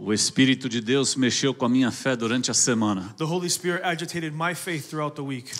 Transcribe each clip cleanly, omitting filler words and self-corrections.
O Espírito de Deus mexeu com a minha fé durante a semana. The Holy Spirit agitated my faith throughout the week.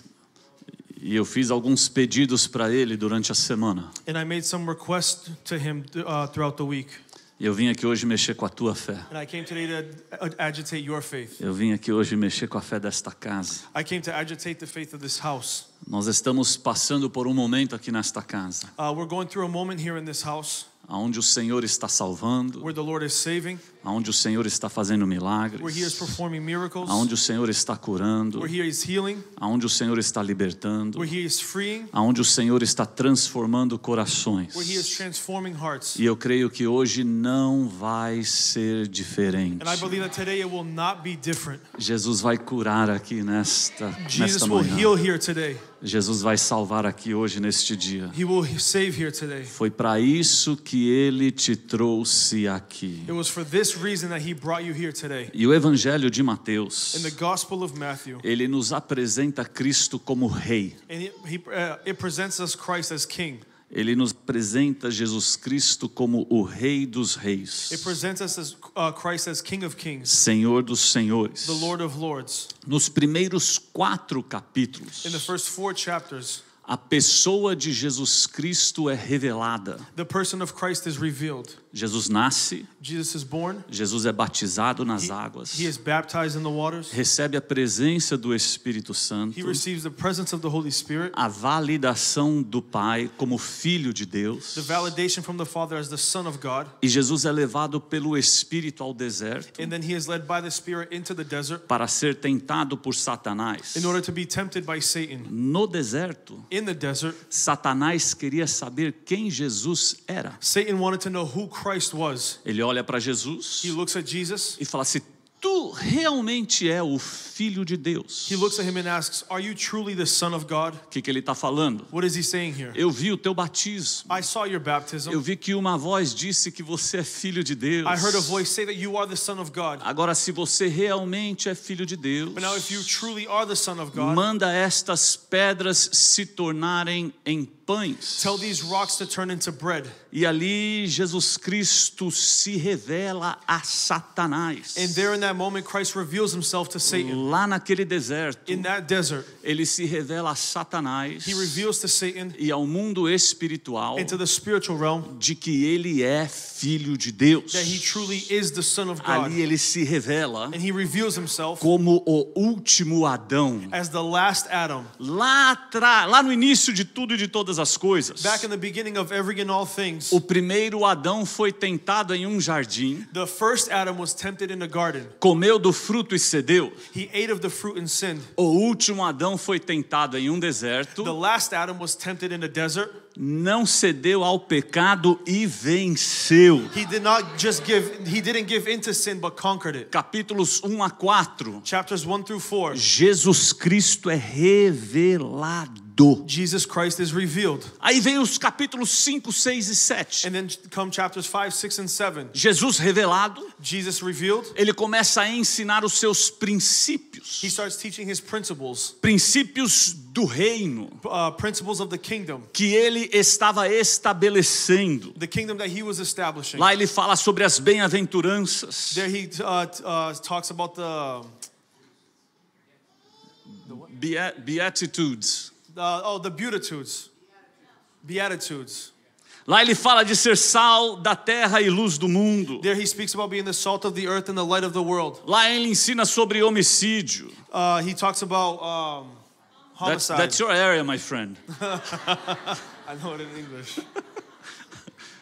E eu fiz alguns pedidos para Ele durante a semana. And I made some requests to him throughout the week. E eu vim aqui hoje mexer com a tua fé. And I came today to agitate your faith. Eu vim aqui hoje mexer com a fé desta casa. I came to agitate the faith of this house. Nós estamos passando por um momento aqui nesta casa, We're going through a moment here in this house onde o Senhor está salvando, where the Lord is saving, onde o Senhor está fazendo milagres, where He is performing miracles, onde o Senhor está curando, where He is healing, onde o Senhor está libertando, where He is freeing, onde o Senhor está transformando corações. where He is transforming hearts. E eu creio que hoje não vai ser diferente. And I believe that today it will not be different. Jesus vai curar aqui nesta Jesus will manhã. heal here today. Jesus vai salvar aqui hoje neste dia. He will save here today. Foi para isso que Ele te trouxe aqui. It was for this reason that He brought you here today. E o Evangelho de Mateus, In the Gospel of Matthew, ele nos apresenta Cristo como Rei. and it presents us Christ as King. Ele nos apresenta Jesus Cristo como o Rei dos Reis, It presents us as Christ as King of Kings, Senhor dos Senhores. the Lord of Lords. Nos primeiros 4 capítulos, In the first 4 chapters, a pessoa de Jesus Cristo é revelada. the person of Christ is revealed. Jesus nasce, Jesus is born. Jesus é batizado nas águas, He is baptized in the waters. recebe a presença do Espírito Santo, He receives the presence of the Holy Spirit, a validação do Pai como Filho de Deus, the validation from the Father as the Son of God, e Jesus é levado pelo Espírito ao deserto and then He is led by the Spirit into the desert para ser tentado por Satanás. in order to be tempted by Satan. No deserto, In the desert, Satanás queria saber quem Jesus era. Satan wanted to know who Christ was. Ele olha para Jesus He looks at Jesus. e fala assim: tu realmente é o Filho de Deus. He looks at him and asks, "Are you truly the Son of God?" O que ele está falando? What is he saying here? Eu vi o teu batismo. I saw your baptism. Eu vi que uma voz disse que você é filho de Deus. I heard a voice say that you are the Son of God. Agora, se você realmente é filho de Deus, But now if you truly are the Son of God, manda estas pedras se tornarem em pães. tell these rocks to turn into bread. E ali Jesus Cristo se revela a Satanás. And there in that moment, Christ reveals himself to Satan. Lá naquele deserto, In that desert, ele se revela a Satanás he reveals to Satan e ao mundo espiritual and to the spiritual realm de que ele é filho de Deus. that he truly is the Son of God. Ali ele se revela And he reveals himself como o último Adão. as the last Adam. Lá no início de tudo e de todas as coisas, Back in the beginning of every and all things, o primeiro Adão foi tentado em um jardim, the first Adam was tempted in a garden. comeu do fruto e cedeu. He ate of the fruit and sinned. O último Adão foi tentado em um deserto, The last Adam was tempted in a desert. não cedeu ao pecado e venceu. He didn't give in to sin, but conquered it. Capítulos 1 a 4. Chapters 1 through 4. Jesus Cristo é revelado. Jesus Christ is revealed. Aí vem os capítulos 5, 6 e 7. And then come chapters 5, 6, and 7. Jesus revelado, Jesus revealed. ele começa a ensinar os seus princípios. He starts teaching his principles. Princípios do reino Principles of the kingdom. que ele estava estabelecendo. The kingdom that he was establishing. Lá ele fala sobre as bem-aventuranças. There he talks about the Beatitudes. the Beatitudes. Beatitudes. Lá ele fala de ser sal da terra e luz do mundo. There he speaks about being the salt of the earth and the light of the world. Lá ele ensina sobre homicídio. He talks about homicide. That's your area, my friend. I know it in English.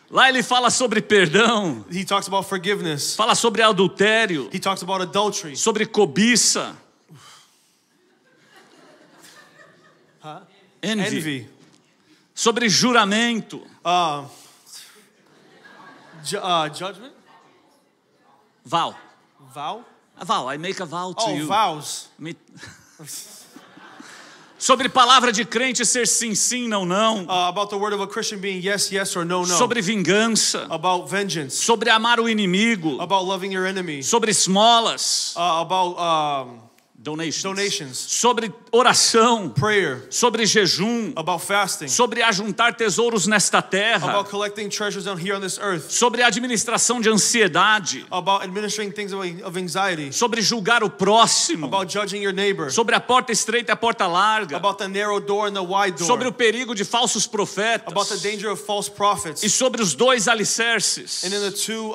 Lá ele fala sobre perdão, He talks about forgiveness. fala sobre adultério, He talks about adultery. sobre cobiça, envy, sobre juramento, Judgment? vow. Vow? A vow, I make a vow to you. Vows. Sobre palavra de crente ser sim, sim, não, não. About the word of a Christian being yes, yes, or no, no. Sobre vingança, About vengeance. sobre amar o inimigo, About loving your enemy. sobre esmolas, About Donations. Sobre oração, Prayer. sobre jejum, About fasting. sobre ajuntar tesouros nesta terra, About collecting treasures down here on this earth. sobre administração de ansiedade, About administering things of anxiety. sobre julgar o próximo, About judging your neighbor. sobre a porta estreita e a porta larga, About the narrow door and the wide door. sobre o perigo de falsos About the profetas danger of false prophets. e sobre os dois alicerces. And then the two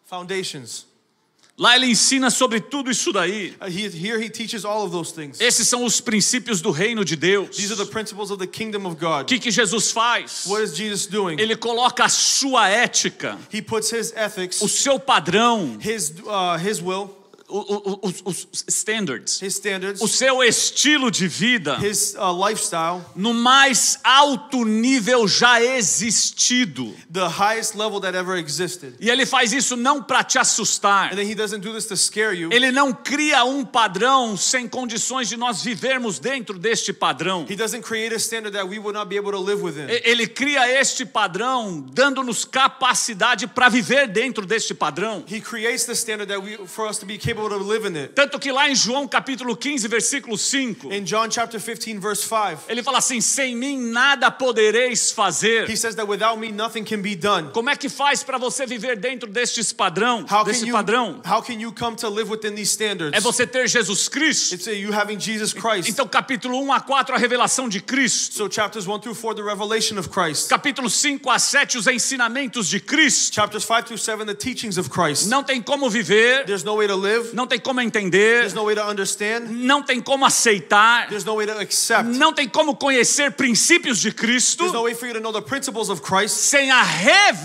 foundations. Lá ele ensina sobre tudo isso daí. Here he teaches all of those things. Esses são os princípios do reino de Deus. These are the principles of the kingdom of O God. que Jesus faz? What is Jesus doing? Ele coloca a sua ética, He puts his ethics, o seu padrão, his will, os standards, his standards, o seu estilo de vida his lifestyle, no mais alto nível já existido. the highest level that ever existed. E ele faz isso não para te assustar. And then he doesn't do this to scare you. Ele não cria um padrão sem condições de nós vivermos dentro deste padrão. He doesn't create a standard that we would not be able to live within. Ele cria este padrão dando-nos capacidade para viver dentro deste padrão. He creates the standard for us to be capable to live in it. Tanto que lá em João capítulo 15, versículo 5, In John chapter 15 verse 5, ele fala assim: sem mim nada podereis fazer. he says that without me nothing can be done. Como é que faz para você viver dentro deste padrão? How can you come to live within these standards? É você ter Jesus Cristo. It's you having Jesus Christ. Então capítulo 1 a 4 a revelação de Cristo. So chapters 1 through 4 the revelation of Christ. Capítulo 5 a 7 os ensinamentos de Cristo. Chapters 5 through 7 the teachings of Christ. Não tem como viver, There's no way to live. não tem como entender, There's no way to understand. não tem como aceitar, There's no way to accept. não tem como conhecer princípios de Cristo There's no way for you to know the principles of Christ sem a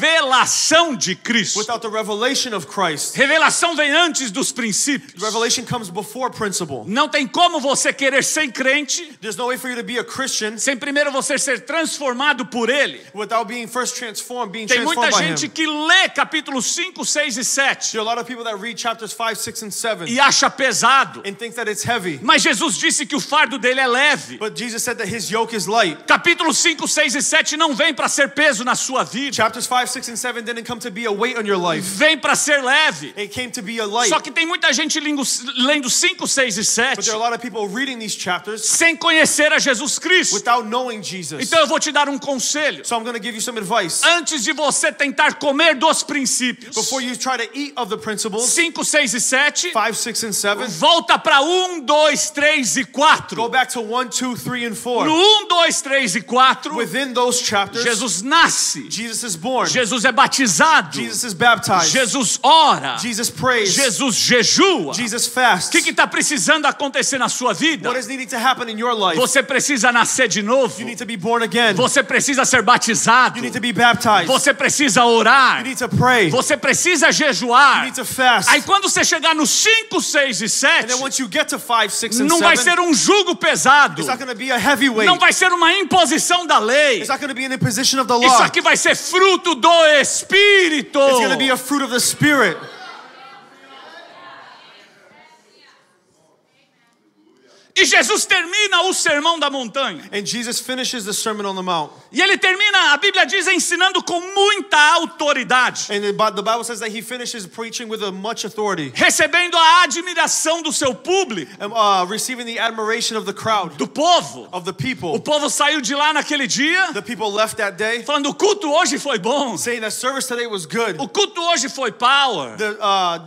revelação de Cristo. without the revelation of Christ. Revelação vem antes dos princípios. Revelation comes before principle. Não tem como você querer ser crente There's no way for you to be a Christian sem primeiro você ser transformado por Ele. without being first transformed, being Tem transformed muita by gente Him. que lê capítulo 5, 6 e 7 There are a lot of people that read chapters 5, 6, and 7 e acha pesado. and think that it's heavy. Mas Jesus disse que o fardo dele é leve. But Jesus said that His yoke is light. Capítulo 5, 6 e 7 não vem para ser peso na sua vida. Chapters 5, 6, and 7 didn't come to be a weight on your life. Vem para ser leve. It came to be a light. Só que tem muita gente lendo 5, 6 e But 7 there are a lot of people reading these chapters sem conhecer a Jesus Cristo. without knowing Jesus. Então eu vou te dar um conselho. So I'm going to give you some advice. Antes de você tentar comer dos princípios, Before you try to eat of the principles, 5, 6 e 7, 5, 6, and 7, volta para 1, 2, 3 e 4. go back to 1, 2, 3, and 4. No 1, 2, 3 e 4, Within those chapters, Jesus nasce. Jesus is born. Jesus é batizado. Jesus is baptized. Jesus ora. Jesus prays. Jesus jejua. Jesus fasts. O que está precisando acontecer na sua vida? What is needing to happen in your life? Você precisa nascer de novo. You need to be born again. Você precisa ser batizado. You need to be baptized. Você precisa orar. You need to pray. Você precisa You jejuar. need to fast. Aí quando você chegar no 5, 6 e And 7, then once you get to 5, 6, and não vai 7, ser um jugo pesado. it's not going to be a heavy weight. Não vai ser uma imposição da lei. It's not going to be an imposition of the Isso law. aqui vai ser fruto do Espírito. It's going to be a fruit of the Spirit. E Jesus termina o sermão da montanha. And Jesus finishes the Sermon on the Mount. E ele termina, a Bíblia diz, ensinando com muita autoridade. And the Bible says that he finishes preaching with a much authority. Recebendo a admiração do seu público, And, receiving the admiration of the crowd, do povo. of the O people. povo saiu de lá naquele dia, The people left that day falando, o culto hoje foi bom. saying that service today was good. O culto hoje foi power.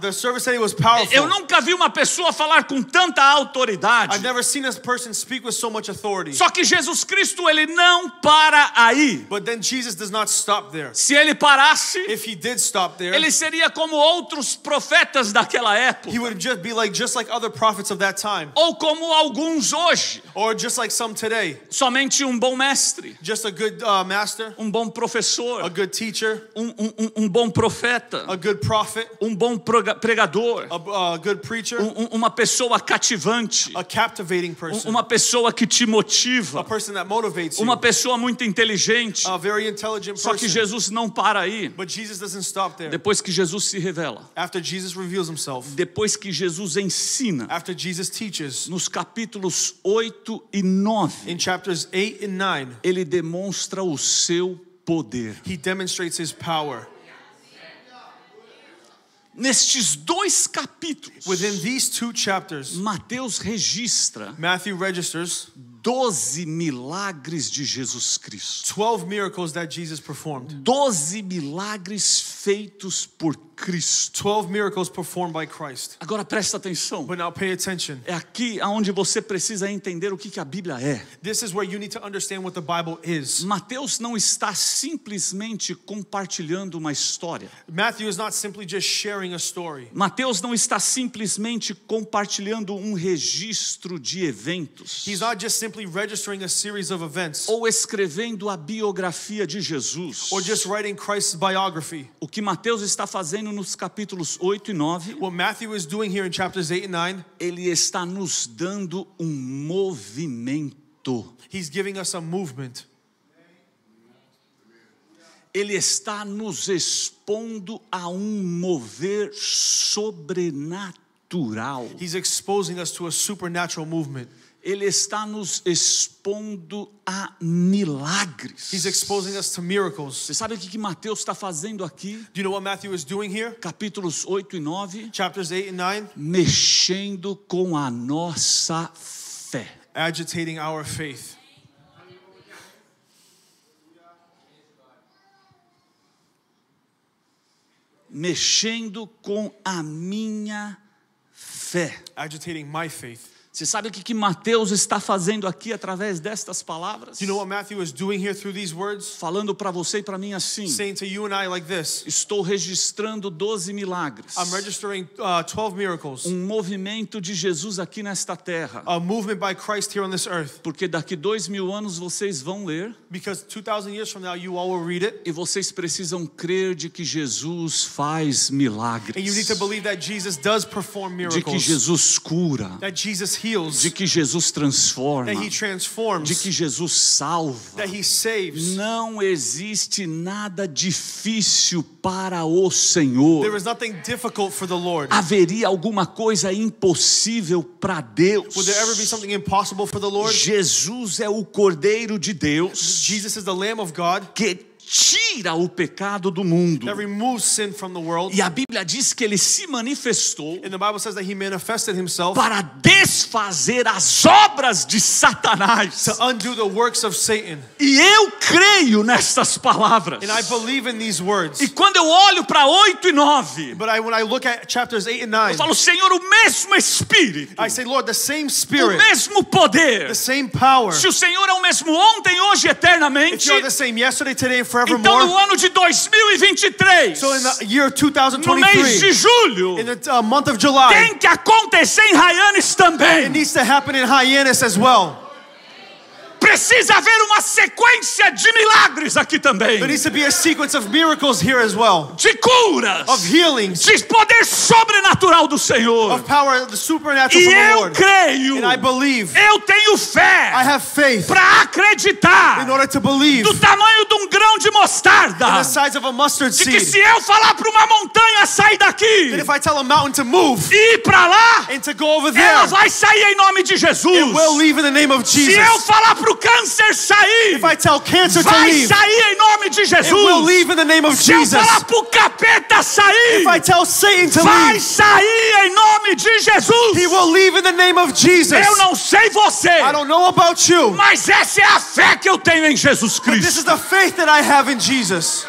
The service today was powerful. Eu nunca vi uma pessoa falar com tanta autoridade. I've never seen a person speak with so much authority. Só que Jesus Cristo, ele não para aí. But then Jesus does not stop there. Se ele parasse, If he did stop there, ele seria como outros profetas daquela época, he would just be just like other prophets of that time, ou como alguns hoje. or just like some today. Somente um bom mestre, Just a good master, um bom a professor, good teacher, um bom profeta, a good prophet, um bom pregador, a good preacher, uma pessoa cativante, a captivating person, uma pessoa que te a motiva, person that motivates you, uma pessoa muito inteligente. a very intelligent Só que person. Jesus não para aí. But Jesus doesn't stop there. Depois que Jesus se revela, After Jesus reveals himself, depois que Jesus ensina, after Jesus teaches, nos capítulos 8 e 9, in chapters 8 and 9, ele demonstra o seu poder. he demonstrates his power. Nestes 2 capítulos, Within these 2 chapters, Mateus registra Matthew registers 12 milagres de Jesus Cristo. 12 miracles that Jesus performed. 12 milagres feitos por Cristo. 12 miracles performed by Christ. Agora presta atenção. But now pay attention. É aqui onde você precisa entender o que a Bíblia é. This is where you need to understand what the Bible is. Mateus não está simplesmente compartilhando uma história. Matthew is not simply just sharing a story. Mateus não está simplesmente compartilhando um registro de eventos. He's not just simply registering a series of events Ou escrevendo a biografia de Jesus. or just writing Christ's biography. O que Mateus está fazendo nos capítulos 8 e 9, What Matthew is doing here in chapters 8 and 9, ele está nos dando um movimento. he's giving us a movement. Ele está nos expondo a um mover sobrenatural. He's exposing us to a supernatural movement. Ele está nos expondo a milagres. He's exposing us to miracles. Você sabe o que Mateus está fazendo aqui? Do you know what Matthew is doing here? Capítulos 8 e 9. Chapters 8 and 9, Mexendo com a nossa fé. agitating our faith. Mexendo com a minha fé. Agitating my faith. Você sabe o que Mateus está fazendo aqui através destas palavras? Do you know what Matthew is doing here through these words? Falando para você e para mim assim: Saying to you and I like this. estou registrando 12 milagres. I'm registering 12 miracles. Um movimento de Jesus aqui nesta terra. A movement by Christ here on this earth. Porque daqui 2000 anos vocês vão ler Because 2,000 years from now you all will read it. e vocês precisam crer de que Jesus faz milagres. And you need to believe that Jesus does perform De que miracles. Jesus cura. That Jesus heals. De que Jesus transforma. That he transforms. De que Jesus salva. That he saves. Não existe nada difícil para o Senhor. There is nothing difficult for the Lord. Haveria alguma coisa impossível para Deus? Would there ever be something impossible for the Lord? Jesus é o Cordeiro de Deus Jesus is the Lamb of God que tira o pecado do mundo. that removes sin from the world. E a Bíblia diz que ele se manifestou And the Bible says that he manifested himself para desfazer as obras de Satanás. to undo the works of Satan. E eu creio nestas palavras. And I believe in these words. E quando eu olho para 8 e 9, But when I look at chapters 8 and 9, eu falo, Senhor, o mesmo Espírito, I say, Lord, the same o Spirit, mesmo poder. the same power. Se o Senhor é o mesmo ontem, hoje e If eternamente, you're the same yesterday, today, and então no forevermore, ano de 2023, so in the year no mês de 2023, julho, in the month of July, tem que acontecer em Hyannis também. it needs to happen in Hyannis as well. Precisa haver uma sequência de milagres aqui também. There needs to be a sequence of miracles here as well, De curas, of healings, de poder sobrenatural do Senhor. of power, the supernatural E from the eu Lord. creio, And I believe, eu tenho I fé have faith para acreditar in order to believe do tamanho de um grão de mostarda, in the size of a mustard de que seed. se eu falar para uma montanha sair daqui That if I tell a mountain to move e ir para lá, and to go over ela there, vai sair em nome de Jesus. it will leave in the name of Se eu Jesus. falar para o câncer sair, If I tell cancer to vai leave, sair em nome de it will Jesus. leave in the name of Se eu Jesus. falar para o capeta sair, If I tell Satan to vai leave, sair em nome de Jesus. he will leave in the name of Jesus. Eu não sei você, I don't know about you, mas essa é a fé que eu tenho em Jesus but this is Cristo. the faith that I have in Jesus.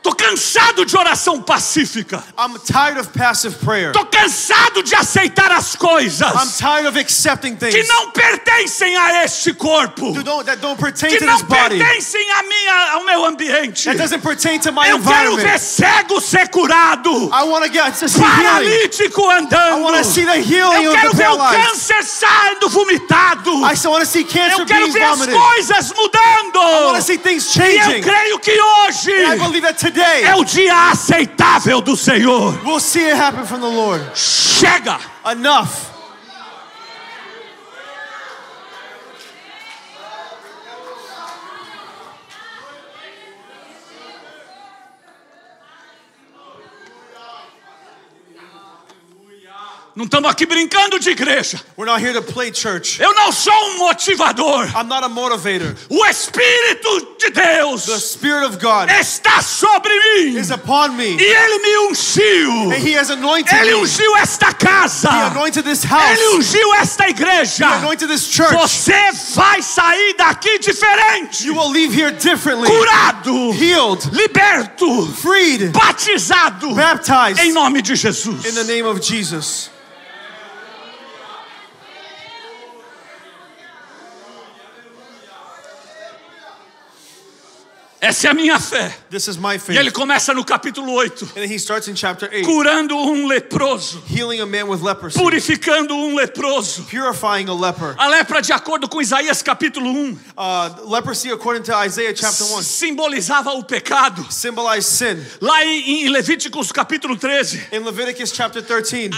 Tô cansado de oração pacífica. I'm tired of passive prayer. Tô cansado de aceitar as I'm coisas tired of accepting que things não pertencem a este corpo, that don't pertain que to não this body, pertencem ao meu ambiente. that doesn't pertain to my Eu quero ver environment. cego ser curado, I want to see healing. paralítico I andando. want to see the healing Eu of quero the ver o paralyzed. câncer saindo vomitado. I still want to see cancer Eu quero being ver as vomited. coisas I want to mudando. see things E eu changing. creio que hoje I believe that today é o dia aceitável do Senhor. we'll see it happen from the Lord. Chega! Enough. Não estamos aqui brincando de igreja. We're not here to play church. Eu não sou um motivador. I'm not a motivator. O Espírito de Deus The Spirit of God está sobre mim. is upon me. E Ele me ungiu. And He has anointed Ele me. ungiu esta casa. He anointed this house. Ele ungiu esta He igreja. anointed this church. Você vai sair daqui diferente. You will leave here differently. Curado, Healed. liberto, Freed. batizado. Baptized. Em nome de Jesus. In the name of Jesus. Essa é a minha fé. This is my E faith. ele começa no capítulo 8. And then he starts in chapter 8. Curando um leproso. Healing a man with leprosy. Purificando um leproso. Purifying a leper. A lepra, de acordo com Isaías capítulo 1, Leprosy, according to Isaiah chapter 1, simbolizava o pecado. symbolized sin. Lá em Levíticos capítulo 13, In Leviticus chapter 13,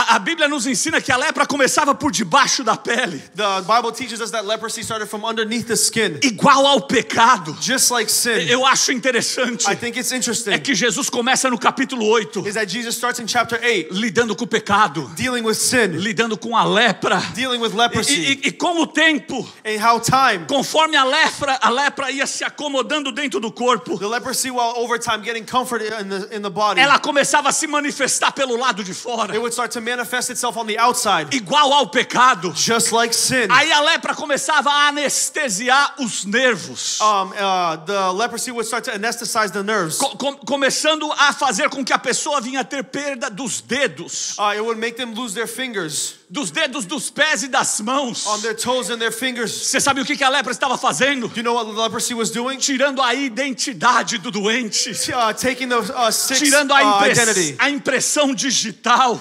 a Bíblia nos ensina que a lepra começava por debaixo da pele. the Bible teaches us that leprosy started from underneath the skin. Igual ao pecado. Just like sin. Eu acho interessante I think it's interesting é que Jesus começa no capítulo 8 is that Jesus starts in chapter 8 lidando com o pecado, dealing with sin, lidando com a lepra. dealing with leprosy, E com o tempo, and how time, conforme a lepra ia se acomodando dentro do corpo, the leprosy, while over time getting comfort in the body, ela começava a se manifestar pelo lado de fora, it would start to manifest itself on the outside, igual ao pecado. just like sin. Aí a lepra começava a anestesiar os nervos, The leprosy would start to anesthetize the nerves. começando a fazer com que a pessoa vinha ter perda dos dedos, It would make them lose their fingers, dos dedos dos pés e das mãos. on their toes and their fingers. Você sabe o que a lepra estava fazendo? Do you know what the leprosy was doing? Tirando a identidade do doente, Taking the sixth tirando identity, a impressão digital,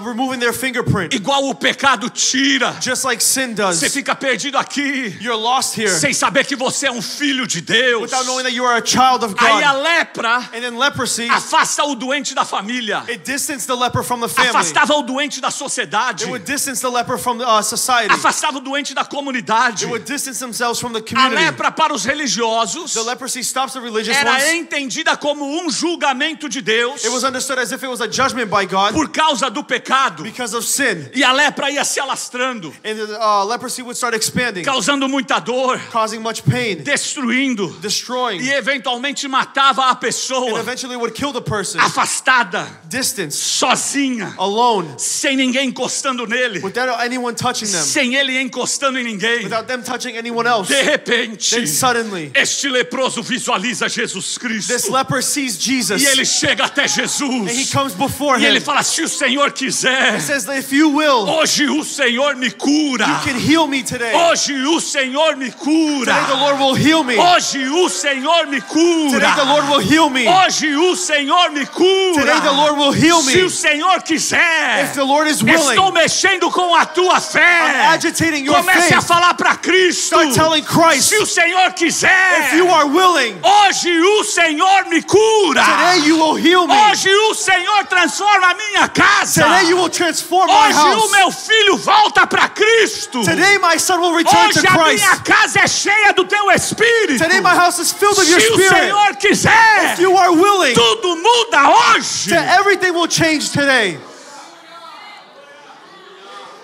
removing their fingerprint, igual o pecado tira. just like sin does. Você fica perdido aqui, You're lost here sem saber que você é um filho de Deus. without knowing that you are a child of Aí a God. lepra And then leprosy, afasta o doente da família, it distanced the leper from the family. afastava o doente da sociedade, It would distance the leper from the society. afastava o doente da comunidade. It would distance themselves from the A community. lepra para os religiosos The leprosy stops the religious era ones. entendida como um julgamento de Deus It was understood as if it was a judgment by God por causa do pecado. because of sin. E a lepra ia se alastrando, And the leprosy would start expanding, causando muita dor, causing much pain, destruindo, destroying, e eventualmente matava a and pessoa eventually would kill the person. afastada, Distance, sozinha, alone, sem ninguém encostando nele, without anyone touching them, sem ele encostando em ninguém. without them touching anyone else. De repente, Then suddenly, este leproso visualiza Jesus Cristo. this leper sees Jesus, E ele chega até and he Jesus. comes before E ele him. fala: se o Senhor quiser, He says that if you will, hoje o Senhor me cura. you can heal me today. Hoje o Senhor me cura. Today the Lord will heal me. Hoje o Senhor me cura. Today the Lord will heal me. Hoje o Senhor me cura. Today the Lord will heal Se o me. Senhor quiser, If the Lord is willing, estou mexendo com a tua I'm fé. agitating your Comece a faith. falar para Cristo. Start telling Christ, Se o Senhor quiser, if you are willing, hoje o Senhor me cura. today you will heal me. Hoje o Senhor transforma a minha casa. Today you will transform my Hoje o house. meu filho volta para Cristo. Today my son will return to Hoje a Christ. minha casa é cheia do teu Espírito. Today my house is filled with your Se o spirit. Senhor quiser, If you are willing, tudo muda hoje. everything will change today.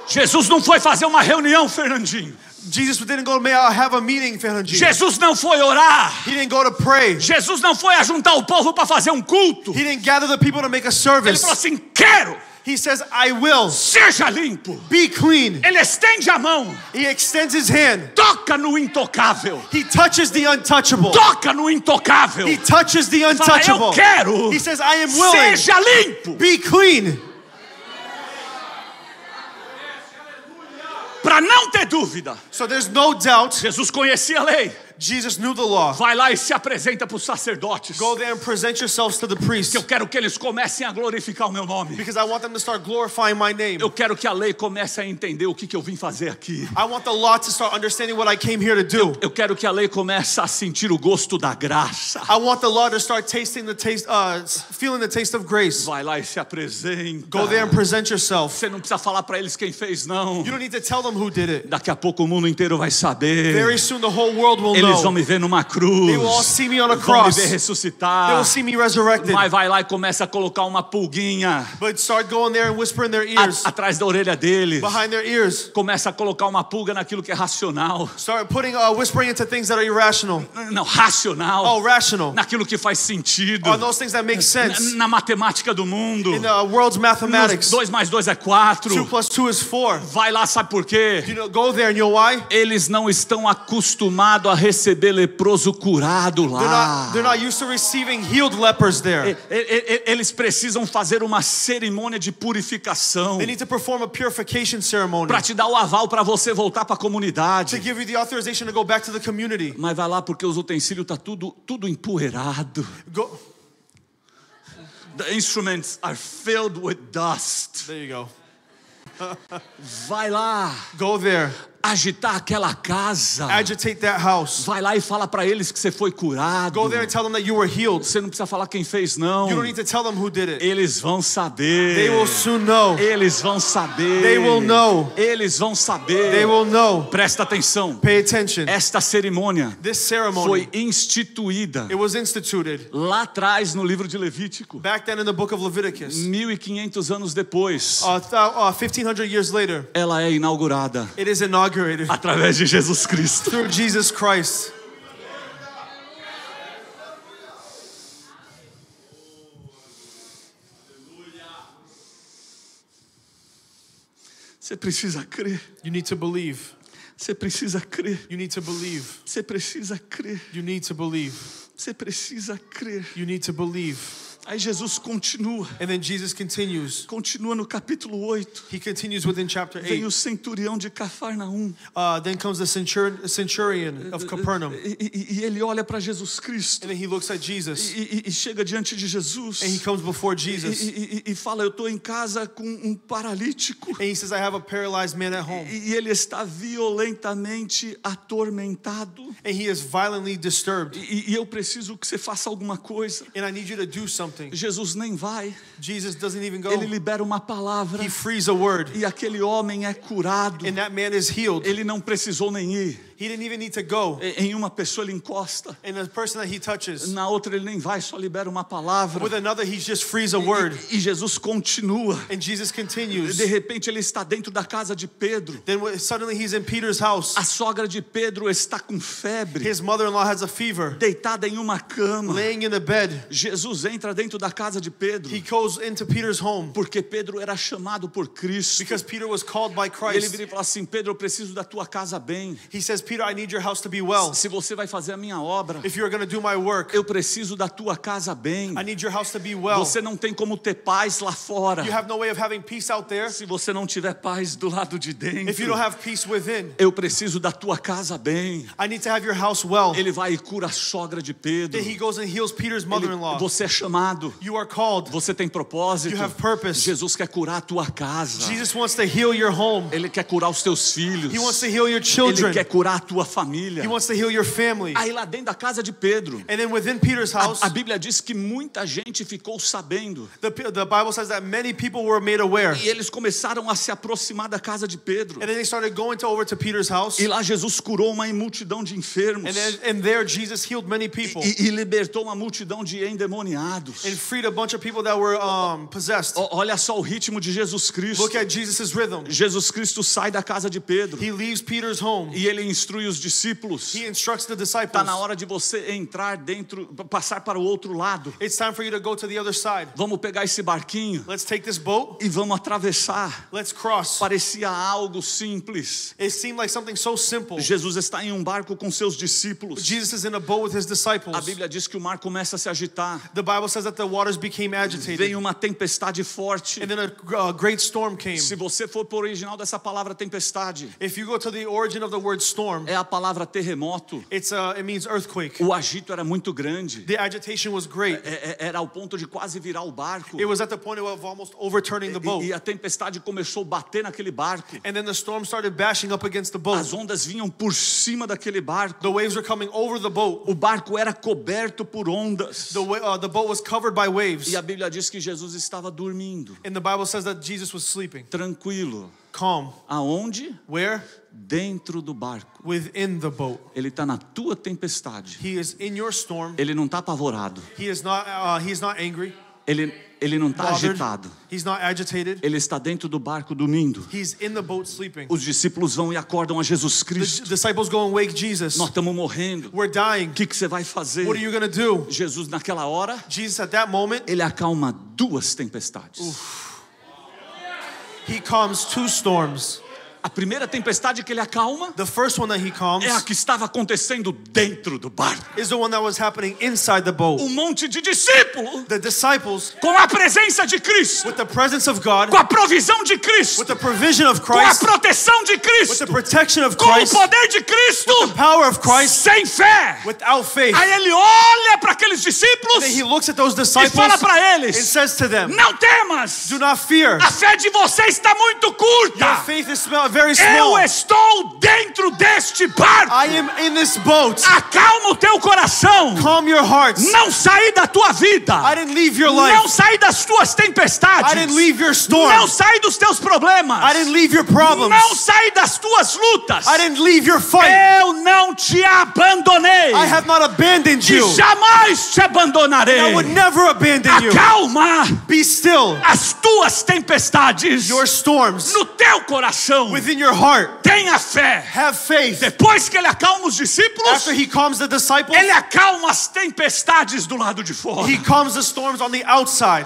Jesus não foi fazer uma reunião, Fernandinho. Jesus didn't go to have a meeting, Fernandinho. Jesus não foi orar. He didn't go to pray. Jesus não foi ajuntar o povo para fazer um culto. He didn't gather the people to make a Ele service. falou assim: quero, He says, I will. seja limpo. Be clean. Ele estende a mão, He extends his hand. toca no intocável. He touches the untouchable. Toca no intocável. He touches the Fala: eu untouchable. quero, He says, I am willing. seja limpo. Be clean. Para não ter dúvida, So there's no doubt Jesus conhecia a lei. Jesus knew the law. Vai lá e se apresenta para os sacerdotes. Go there and present yourselves to the priests, Que eu quero que eles comecem a glorificar o meu nome. because I want them to start glorifying my name. Eu quero que a lei comece a entender o que eu vim fazer aqui. I want the law to start understanding what I came here to do. Eu quero que a lei comece a sentir o gosto da graça. I want the law to start tasting the taste, feeling the taste of grace. Vai lá e se apresenta. Go there and present yourself. Você não precisa falar para eles quem fez, não. You don't need to tell them who did it. Daqui a pouco o mundo inteiro vai saber. Very soon the whole world will Ele Eles vão me ver numa cruz. They will all see me on a Vão me cross. ver They ressuscitar. will see me resurrected. Mas vai lá e começa a colocar uma pulguinha But start going there and whisper in their ears, atrás da orelha deles. behind their ears. Começa a colocar uma pulga naquilo que é racional. Start putting, whispering into things that are irrational. Não, racional. Oh, rational. Naquilo que faz sentido. On those things that make sense. Na matemática do mundo. In the world's mathematics, 2 mais 2 é 4. 2 plus 2 is 4. Vai lá, sabe por quê? You know, go there and you know why? Eles não estão acostumados a receber leproso curado lá. They're not used to receiving healed lepers there. Eles precisam fazer uma cerimônia de purificação They need to perform a purification ceremony para te dar o aval para você voltar para a to comunidade. give you the authorization to go back to the community. Mas vai lá porque os utensílios tá tudo empoeirado. Go. The instruments are filled with dust. There you go. Vai lá Go there. agitar aquela casa. Agitate that house. Vai lá e fala para eles que você foi curado. Go there and tell them that you were healed. Você não precisa falar quem fez, não. You don't need to tell them who did it. Eles vão saber. They will soon know. Eles vão saber. They will know. Eles vão saber. They will know. Presta atenção. Pay attention. Esta cerimônia This ceremony, foi instituída it was instituted lá atrás no livro de Levítico. back then in the book of Leviticus. 1500 anos depois, 1500 years later, ela é inaugurada it is inaugurated através de Jesus Cristo. through Jesus Christ. Você precisa crer. You need to believe. Você precisa crer. You need to believe. Você precisa crer. You need to believe. Você precisa crer. You need to believe. Aí Jesus continua. And then Jesus continues. Continua no capítulo 8. He continues within chapter Vem 8. o centurião de Cafarnaum. Then comes the centurion of Capernaum. E ele olha para Jesus Cristo. And then he looks at Jesus. E chega diante de Jesus. And he comes before Jesus. E fala, eu estou em casa com um paralítico. And he says, I have a paralyzed man at home. E ele está violentamente atormentado. And he is violently disturbed. E eu preciso que você faça alguma coisa. And I need you to do something. Jesus nem vai. Jesus doesn't even go. Ele libera uma palavra. He frees a word. E aquele homem é curado. And that man is healed. Ele não precisou nem ir. He didn't even need to go. Em uma pessoa ele encosta. And the person that he touches, Na outra ele nem vai, só libera uma palavra. with another he just frees a word. E Jesus continua. And Jesus continues. De repente ele está dentro da casa de Pedro. Then suddenly he's in Peter's house. A sogra de Pedro está com febre, His mother-in-law has a fever, deitada em uma cama. laying in the bed. Jesus entra dentro da casa de Pedro, He goes into Peter's home porque Pedro era chamado por Cristo. because Peter was called by Ele Christ. vira e fala assim, Pedro, eu preciso da tua casa bem. He says, Peter, I need your house to be well. Se você vai fazer a minha obra, If you're going to do my work, eu preciso da tua casa bem. I need your house to be well. Você não tem como ter paz lá fora You have no way of having peace out there se você não tiver paz do lado de if you don't dentro. have peace within. Eu preciso da tua casa bem. I need to have your house well. Ele vai e cura a sogra de Pedro. Then he goes and heals Peter's mother-in-law. Você é chamado. You are called. Você tem propósito. You have purpose. Jesus quer curar a tua casa. Jesus wants to heal your home. Ele quer curar os teus filhos. He wants to heal your Ele children. quer curar a tua família. He wants to heal your family. Aí lá dentro da casa de Pedro, And then within Peter's house, a Bíblia diz que muita gente ficou sabendo. the Bible says that many people were made aware. E eles começaram a se aproximar da casa de Pedro. And then they started going over to Peter's house. E lá Jesus curou uma multidão de enfermos. And there Jesus healed many people. E libertou uma multidão de endemoniados. And freed a bunch of people that were possessed. Olha só o ritmo de Jesus Cristo. Look at Jesus' rhythm. Jesus Cristo sai da casa de Pedro. He leaves Peter's home. E ele instrui os discípulos. He instructs the disciples. Está na hora de você entrar dentro, passar para o outro lado. It's time for you to go to the other side. Vamos pegar esse barquinho Let's take this boat. e vamos atravessar. Let's cross. Parecia algo simples. It seemed like something so simple. Jesus está em um barco com seus discípulos. Jesus is in a boat with his disciples. A Bíblia diz que o mar começa a se agitar. The Bible says that the waters became agitated. Vem uma tempestade forte. And then a great storm came. Se você for para o original dessa palavra tempestade, If you go to the origin of the word storm, é a palavra terremoto. it means earthquake. O agito era muito grande. The agitation was great. Era ao ponto de quase virar o barco. It was at the point of almost overturning the boat. E a tempestade começou a bater naquele barco. And then the storm started bashing up against the boat. As ondas vinham por cima daquele barco. The waves were coming over the boat. O barco era coberto por ondas. The boat was covered covered by waves. E a Bíblia diz que Jesus estava dormindo, And the Bible says that Jesus was sleeping. tranquilo. Calm. Aonde? Where? Dentro do barco. Within the boat. Ele está na tua tempestade. He is in your storm. Ele não está apavorado. He is not angry. Ele não está Bothered. agitado. He's not agitated. Ele está dentro do barco dormindo. He's in the boat sleeping. Os discípulos vão e acordam a Jesus The Cristo. disciples go and wake Jesus. Nós estamos morrendo. We're dying. O que você vai fazer? What are you going to do? Jesus, naquela hora, Jesus, at that moment, ele acalma duas tempestades. he calms two storms. A primeira tempestade que ele acalma The first one that he calms é a que estava acontecendo dentro do barco. is the one that was happening inside the boat. Monte de discípulos The disciples, com a presença de Cristo, with the presence of God, com a provisão de Cristo, with the provision of com a Christ, proteção de with Cristo, the protection of com o Christ, poder de Cristo, the power of Christ, sem fé. without faith. Aí ele olha para aqueles discípulos And then he looks at those e disciples fala para and eles: says to them, não temas, do not fear. a fé de vocês está muito Your curta. faith is very Eu small. estou dentro deste barco. I am in this boat. Acalma o teu coração. Calm your hearts. Não sair da tua vida. I didn't leave your Não life. sair das tuas tempestades. I didn't leave your Não storms. sair dos teus problemas. I didn't leave your problems. Não sair das tuas lutas. I didn't leave your fight. Eu não te abandonei. I have not abandoned you. E jamais te abandonarei. I would never abandon you. Acalma Be still. as tuas tempestades Your storms no teu coração. within your heart. Tenha fé. Have faith. Depois que ele acalma os discípulos, After he calms the disciples, ele acalma as tempestades do lado de fora. he calms the storms on the outside.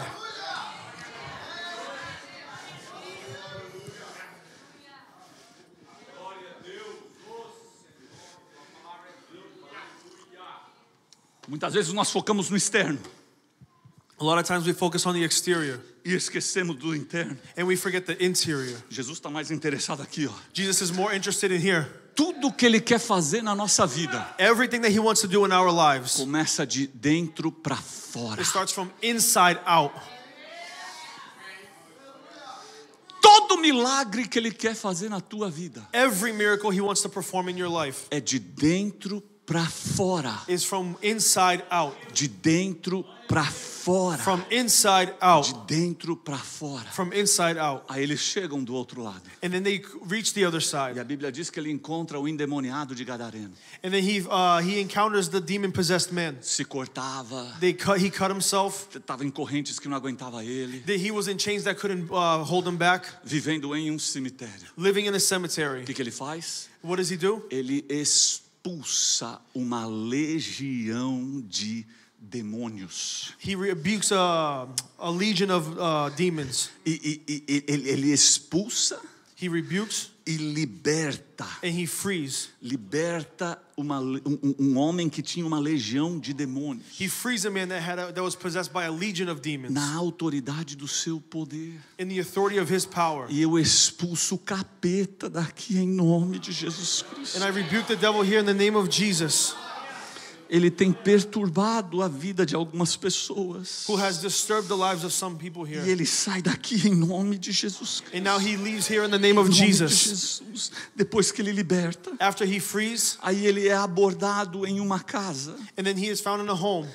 Muitas vezes nós focamos no externo A lot of times we focus on the exterior e esquecemos do interno. and we forget the interior. Jesus está mais interessado aqui, ó. Jesus is more interested in here. Tudo que ele quer fazer na nossa vida Everything that he wants to do in our lives, começa de dentro para fora. it starts from inside out. Todo milagre que ele quer fazer na tua vida Every miracle he wants to perform in your life é de dentro para fora. is from inside out. De dentro para fora. From inside out. De dentro para fora. From inside out. Aí eles chegam do outro lado. And then they reach the other E side. a Bíblia diz que ele encontra o endemoniado de Gadareno. And then he encounters the demon-possessed man. Se cortava, He cut himself. estava em correntes que não aguentava ele, He was in chains that couldn't hold him back. vivendo em um cemitério. Living in a O cemetery. que ele faz? What does he do? Ele expulsa uma legião de demônios. He rebukes a legion of demons. Ele expulsa He rebukes e liberta. and he frees. Liberta homem que tinha uma legião de demônios. He frees a man that was possessed by a legion of demons. Na autoridade do seu poder. In the authority of his power. E eu expulso o capeta daqui em nome de Jesus Cristo. And I rebuke the devil here in the name of Jesus. Ele tem perturbado a vida de algumas pessoas. Who has disturbed the lives of some people E here. ele sai daqui em nome de Jesus Cristo. And now he leaves here in the name of Em nome de Jesus. Jesus. Depois que ele liberta, After he frees, aí ele é abordado em uma casa and then he is found in a home.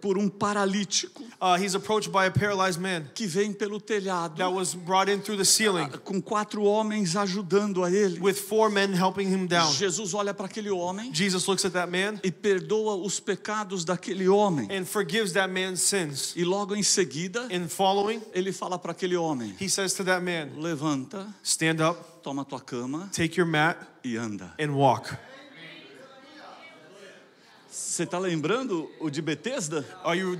por um paralítico He's approached by a paralyzed man que vem pelo telhado that was brought in through the ceiling com 4 homens ajudando a ele. with 4 men helping him down. Jesus olha para aquele homem Jesus looks at that man e perdoa os pecados daquele homem. and forgives that man's sins. E logo em seguida, In following, ele fala para aquele homem: he says to that man, levanta, stand up, toma tua cama take your mat, e anda. and walk. Você está lembrando o de Betesda?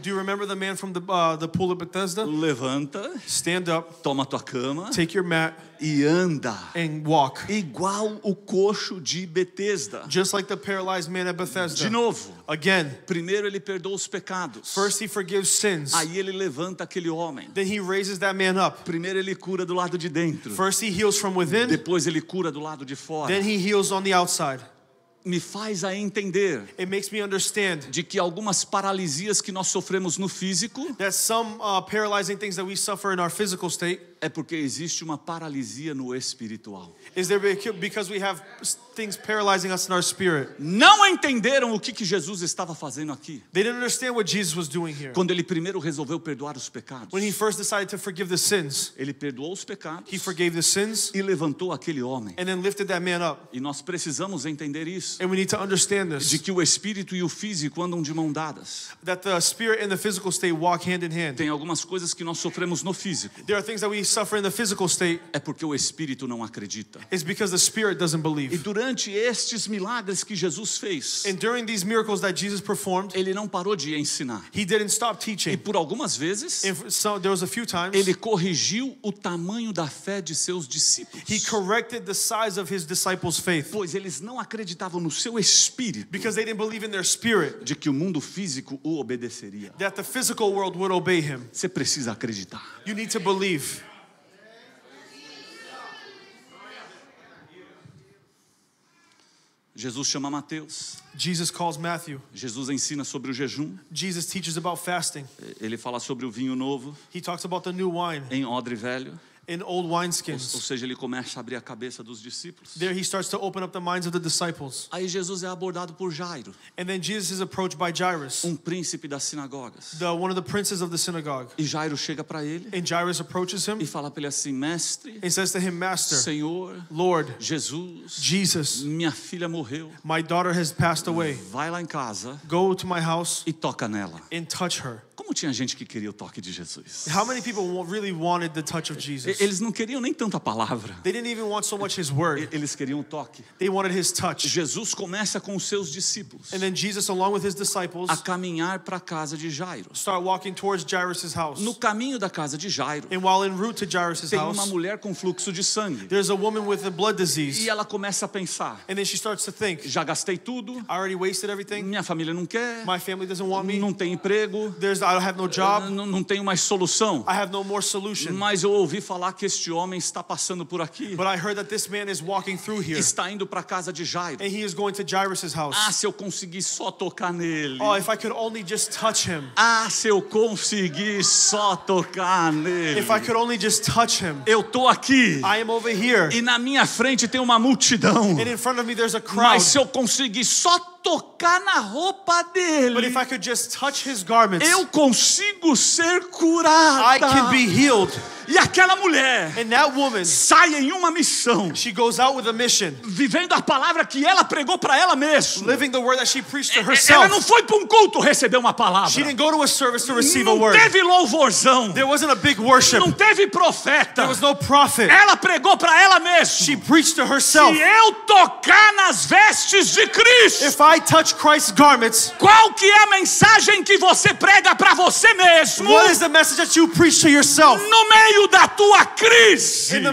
Do you remember the man from the pool of Bethesda? Levanta, Stand up, toma tua cama take your mat, e anda. and walk. Igual o coxo de Betesda. Just like the paralyzed man at Bethesda. De novo, Again, primeiro ele perdoa os pecados. first he forgives sins. Aí ele levanta aquele homem. Then he raises that man up. Primeiro ele cura do lado de dentro. First he heals from within. Depois ele cura do lado de fora. Then he heals on the outside. Me faz a entender It makes me understand de que algumas paralisias que nós sofremos no físico that some paralyzing things that we suffer in our physical state, É porque existe uma paralisia no espiritual. Is there because we have things paralyzing us in our spirit. Não entenderam o que Jesus estava fazendo aqui. They didn't understand what Jesus was doing here. Quando ele primeiro resolveu perdoar os pecados. When he first decided to forgive the sins, Ele perdoou os pecados he forgave the sins e levantou aquele homem. and then lifted that man up. E nós precisamos entender isso. And we need to understand De this, que o espírito e o físico andam de mão dadas. that the spirit and the physical state walk hand in hand. Tem algumas coisas que nós sofremos no físico. There are things that we suffer in the physical state. É porque o espírito não acredita. It's because the spirit doesn't E believe. durante estes milagres que Jesus fez, And during these miracles that Jesus performed, ele não parou de ensinar. he didn't stop E teaching. por algumas vezes, And so there was a few times ele corrigiu o tamanho da fé de seus discípulos. he corrected the size of his disciples' faith Pois eles não acreditavam no seu espírito because they didn't believe in their spirit de que o mundo físico o obedeceria. that the physical world would obey him. Você precisa acreditar. You need to believe. Jesus chama Mateus. Jesus calls Matthew. Jesus ensina sobre o jejum. Jesus teaches about fasting. Ele fala sobre o vinho novo He talks about the new wine em odre velho. in old Ou wineskins. seja, ele começa a abrir a cabeça dos discípulos. There he starts to open up the minds of the disciples. Aí Jesus é abordado por Jairo, And then Jesus is approached by Jairus, príncipe das sinagogas. one of the princes of the synagogue. E Jairo chega para ele And Jairus approaches him e fala para ele assim: Mestre, and says to him, Master, Senhor, Lord, Jesus, Jesus, minha filha morreu. my daughter has passed away. Vai lá em casa Go to my house e toca nela. and touch her. Como tinha gente que queria o toque de Jesus? How many people really wanted the touch of Jesus? Eles não queriam nem tanta palavra. They didn't even want so much his word. Eles queriam o toque. They wanted his touch. Jesus começa com os seus discípulos And then Jesus, along with his disciples, a caminhar para a casa de Jairo. start walking towards Jairus' house. No caminho da casa de Jairo, And while en route to Jairus' tem uma house, mulher com fluxo de sangue. there's a woman with a blood disease. E ela começa a pensar: And then she starts to think, já gastei tudo, I already wasted everything. minha família não quer, My family doesn't want me. não tem emprego, I have no job. não tenho mais solução. I have no more solution. Mas eu ouvi falar que este homem está passando por aqui, But I heard that this man is walking through here. está indo para a casa de Jairo. And he is going to Jairus' house. Ah, se eu conseguir só tocar nele. Oh, if I could only just touch him. Ah, se eu conseguir só tocar nele. If I could only just touch him. Eu tô aqui I am over here. e na minha frente tem uma multidão. And in front of me there's a crowd. Mas se eu conseguir só tocar na roupa But dele, if I could just touch his garments, eu consigo ser curada. I can be healed. E aquela mulher And that woman, sai em uma missão, she goes out with a mission, vivendo a palavra que ela pregou para ela mesma. living the word that she preached to Ela herself. não foi para um culto receber uma palavra. She didn't go to a service to receive a Não word. teve louvorzão. There wasn't a big worship. Não teve profeta. There was no prophet. Ela pregou para ela mesma. She preached to herself. Se eu tocar nas vestes de Cristo, If I touch Christ's garments, qual que é a mensagem que você prega para você mesmo? what is the message that you preach to yourself? No meio da tua crise, In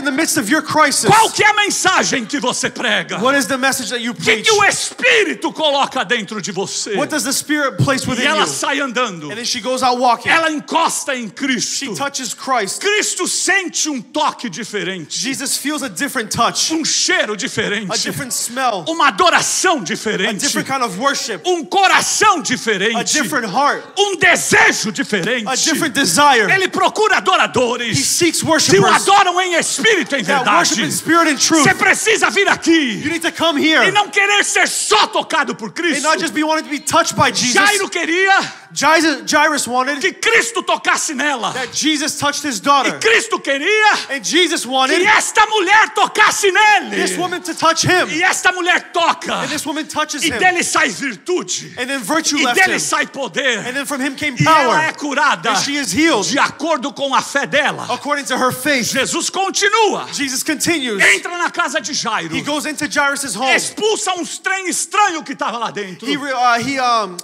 the midst of your crisis, qual que é a mensagem que você prega? what is the message that you O que, preach? que o Espírito coloca dentro de você? What does the Spirit place E within ela you? sai andando. And then she goes out walking. Ela encosta em She Cristo. touches Christ. Cristo sente um toque diferente, Jesus feels a different touch, um cheiro a diferente, different smell, uma adoração a diferente, different kind of worship, um coração a diferente, different heart, um desejo diferente. a different desire. Ele procura He adoradores seeks que o worshipers adoram em espírito e em that worship verdade. in spirit and truth. Você precisa vir You aqui need to come e here não querer ser só tocado por and Cristo. not just be wanting to be touched by Jesus. Jairo queria Jairus wanted que Cristo tocasse nela. that Jesus touched his E daughter. Cristo queria And Jesus que wanted esta mulher tocasse nele. this woman to touch him. E esta mulher toca. And this woman touches E him. dele sai virtude. And then virtue E left dele him. sai poder. And then from him came E ela é power. curada And she is healed de acordo com a fé dela. according to her faith. Jesus continua. Jesus continues. Entra na casa de Jairo. He goes into Jairus' home. Expulsa uns trem estranho que estava lá dentro. He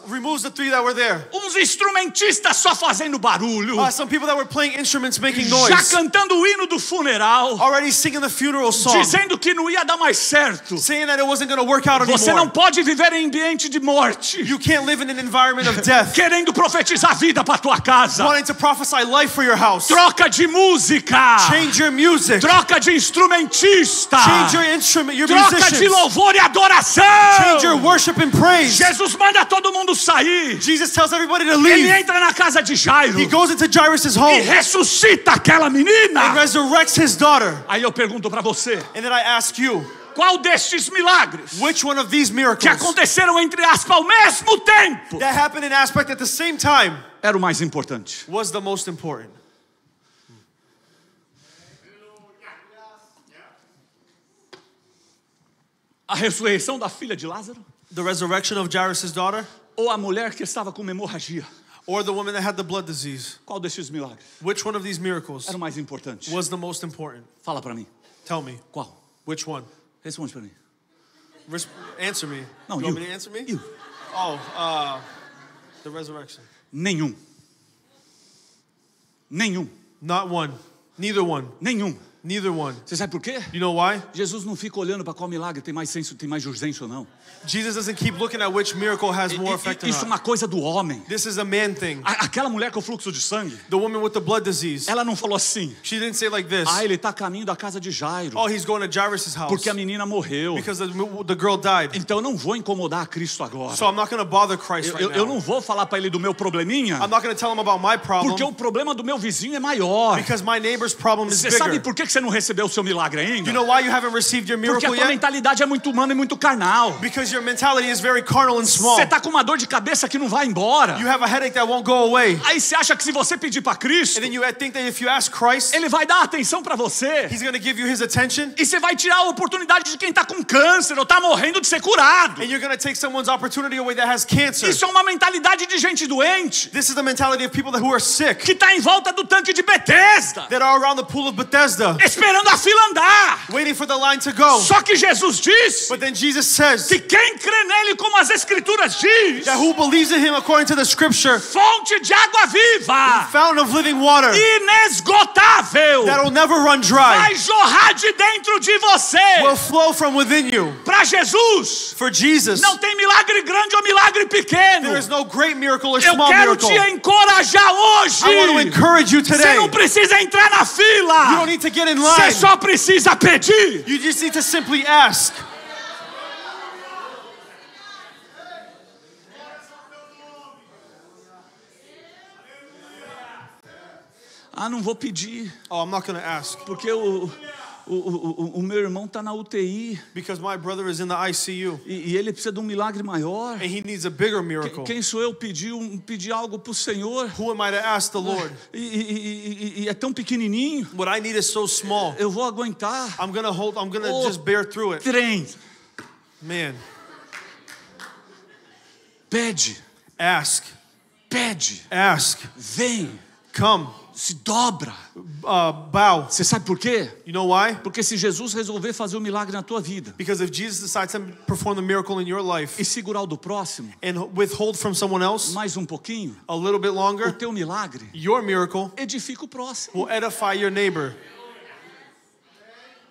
removes the three that were there. Uns instrumentistas só fazendo barulho. Some people that were playing instruments making Já noise. cantando o hino do funeral. Already singing the funeral song. Dizendo que não ia dar mais certo. Saying that it wasn't going to work out Você não anymore. pode viver em ambiente de morte, You can't live in an environment of death, querendo profetizar vida para tua casa. wanting to prophesy life for your house. Troca de música. Change your music. Troca de instrumentista. Change your instrument, your Troca de musicians. louvor e adoração. Change your worship and praise. Jesus manda todo mundo sair. Jesus tells everybody to Ele leave. entra na casa de Jairo He goes into Jairus' e home ressuscita aquela and menina. resurrects his daughter. Aí eu pergunto para você, And then I ask you, qual destes milagres which one of these que miracles aconteceram entre aspas ao mesmo tempo that happened in aspect at the same time era o mais importante? was the most important? A ressurreição da filha de Lázaro The resurrection of Jairus' daughter, ou a mulher que estava com uma hemorragia? or the woman that had the blood disease? Qual destes milagres Which one of these miracles era o mais importante? was the most important? Fala para mim. Tell me. Qual? Which one? Responde para mim. Answer me. No, you you. want me to answer me? You. Oh, the resurrection. Nenhum. Nenhum. Not one. Neither one. Nenhum. Neither one. Você sabe por quê? You know why? Jesus não fica olhando para qual milagre tem mais senso, tem mais urgência ou não. Jesus doesn't keep looking at which miracle has more effect or Isso é not. uma coisa do homem. This is a man thing. Aquela mulher com o fluxo de sangue, The woman with the blood disease, ela não falou assim: she didn't say like this. ah, ele está a caminho da casa de Jairo, Oh, he's going to Jairus' house porque a menina morreu. because the girl died. Então eu não vou incomodar a Cristo agora. So I'm not going to bother Christ right Eu now. não vou falar para ele do meu probleminha, I'm not going to tell him about my porque problem o problema do meu vizinho é maior. because my neighbor's problem is Você sabe bigger. por que você não recebeu o seu milagre ainda? You know why you haven't received your Porque a miracle tua yet? mentalidade é muito humana e muito carnal. Because your mentality is very carnal and small. Você está com uma dor de cabeça que não vai embora. You have a headache that won't go away. Aí você acha que se você pedir para Cristo, And then you think that if you ask Christ, ele vai dar atenção para você. he's going to give you his attention. E você vai tirar a oportunidade de quem está com câncer ou está morrendo de ser curado. And you're going to take someone's opportunity away that has cancer. Isso é uma mentalidade de gente doente This is the mentality of people who are sick, que está em volta do tanque de Betesda, that are around the pool of Bethesda, esperando a fila andar. waiting for the line to go. Só que Jesus diz But then Jesus says que quem crê nele, como as Escrituras diz, that who believes in him according to the scripture, fonte de água viva, fountain of living water, inesgotável, that will never run dry, vai jorrar de dentro de você. will flow from within you. Para Jesus, For Jesus, não tem milagre grande ou milagre pequeno. there is no great miracle or Eu small quero miracle. te encorajar hoje. I want to encourage you Você today. não precisa entrar na You fila. don't need to get in Você line. só precisa pedir. You just need to simply ask. Ah, não vou pedir, Oh, I'm not going to ask porque o meu irmão está na UTI because my brother is in the ICU e ele precisa de um milagre maior. and he needs a bigger miracle. Quem sou eu pedir algo para o Senhor? Who am I to ask the Lord? E é tão pequenininho. What I need is so small. Eu vou aguentar. I'm going to Oh. just bear through it. Trem. Man, Pede, pede, vem, come, se dobra. bow. Você sabe por quê? You know why? Porque se Jesus resolver fazer um milagre na tua vida Because if Jesus decides to perform the miracle in your life e segurar o do próximo and withhold from someone else mais um pouquinho, a little bit o longer, teu milagre your miracle edifica o próximo. will edify your neighbor.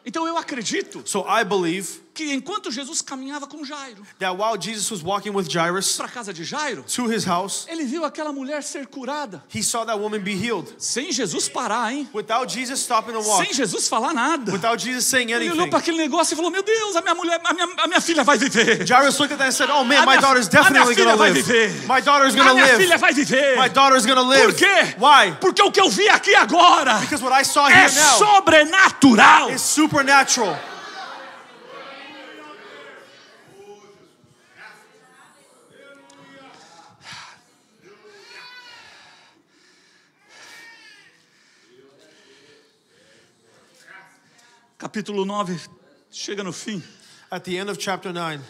Então eu acredito So I believe que enquanto Jesus caminhava com Jairo that while Jesus was walking with Jairus para a casa de Jairo, to his house, ele viu aquela mulher ser curada, he saw that woman be healed sem Jesus parar, hein? without Jesus stopping to walk, Sem Jesus falar nada. without Jesus saying Ele olhou anything. para aquele negócio e falou: meu Deus, a minha filha vai viver. Jairus looked at that and said, "Oh man, A my minha- daughter's a minha definitely filha going to vai live. viver. My daughter's A going to minha filha live. vai viver. My daughter's going to live." Por quê? Why? Porque o que eu vi aqui agora Because what I saw é here now sobrenatural. is supernatural. Capítulo 9 chega no fim. At the end of chapter 9,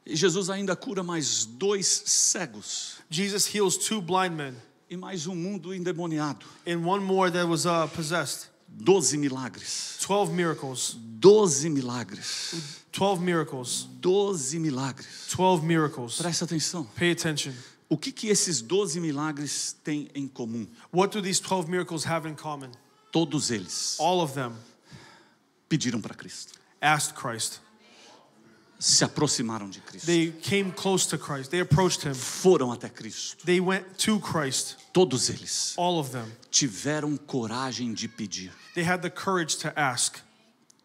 E Jesus ainda cura mais 2 cegos Jesus heals 2 blind men e mais um mundo endemoniado. and one more that was possessed. 12 milagres. 12 miracles. 12 milagres. 12 miracles. 12 milagres. 12 miracles. Presta atenção. Pay attention. O que esses 12 milagres têm em comum? What do these 12 miracles have in common? Todos eles All of them pediram para Cristo. asked Christ. se aproximaram de Cristo. They came close to Christ. They approached him. Foram até Cristo. They went to Christ. Todos eles All of them. tiveram coragem de pedir. They had the courage to ask.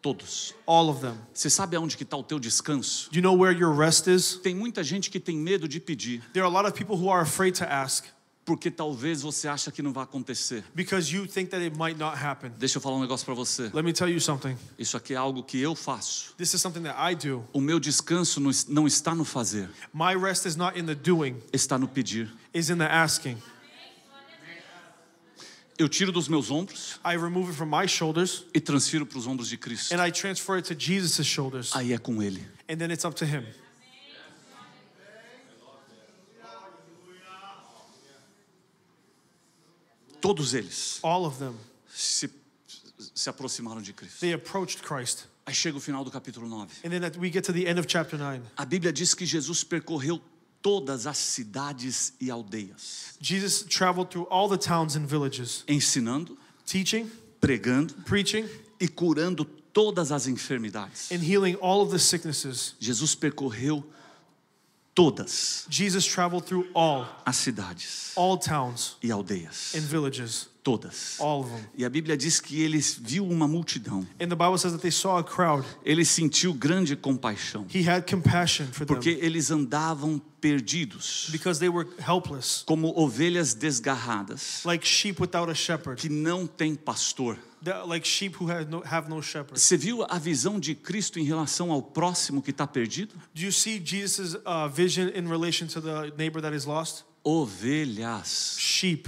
Todos. All of them. Você sabe aonde que está o teu descanso? Do you know where your rest is? Tem muita gente que tem medo de pedir, There are a lot of people who are afraid to ask porque talvez você acha que não vai acontecer. because you think that it might not happen. Deixa eu falar um negócio para você. Let me tell you something. Isso aqui é algo que eu faço. This is something that I do. O meu descanso não está no fazer, My rest is not in the doing, está no pedir. is in the asking. Eu tiro dos meus ombros I remove it from my shoulders e transfiro para os ombros de Cristo. and I transfer it to Jesus' shoulders. Aí é com Ele. And then it's up to him. Todos eles All of them. se aproximaram de Cristo. They approached Christ. Aí chega o final do capítulo 9. And then we get to the end of chapter 9. A Bíblia diz que Jesus percorreu todas as cidades e aldeias, Jesus traveled through all the towns and villages, ensinando, teaching, pregando preaching, e curando todas as enfermidades. and healing all of the sicknesses. Jesus percorreu todas Jesus traveled through all as cidades towns e aldeias. and villages, Todas. all of them. E a Bíblia diz que ele viu uma multidão. And the Bible says that they saw a crowd. Ele sentiu grande compaixão, He had compassion for them porque eles andavam perdidos, because they were helpless, como ovelhas desgarradas, like sheep without a shepherd, que não têm pastor. like sheep who have no shepherd. Você viu a visão de Cristo em relação ao próximo que está perdido? Do you see Jesus' vision in relation to the neighbor that is lost? Ovelhas. Sheep.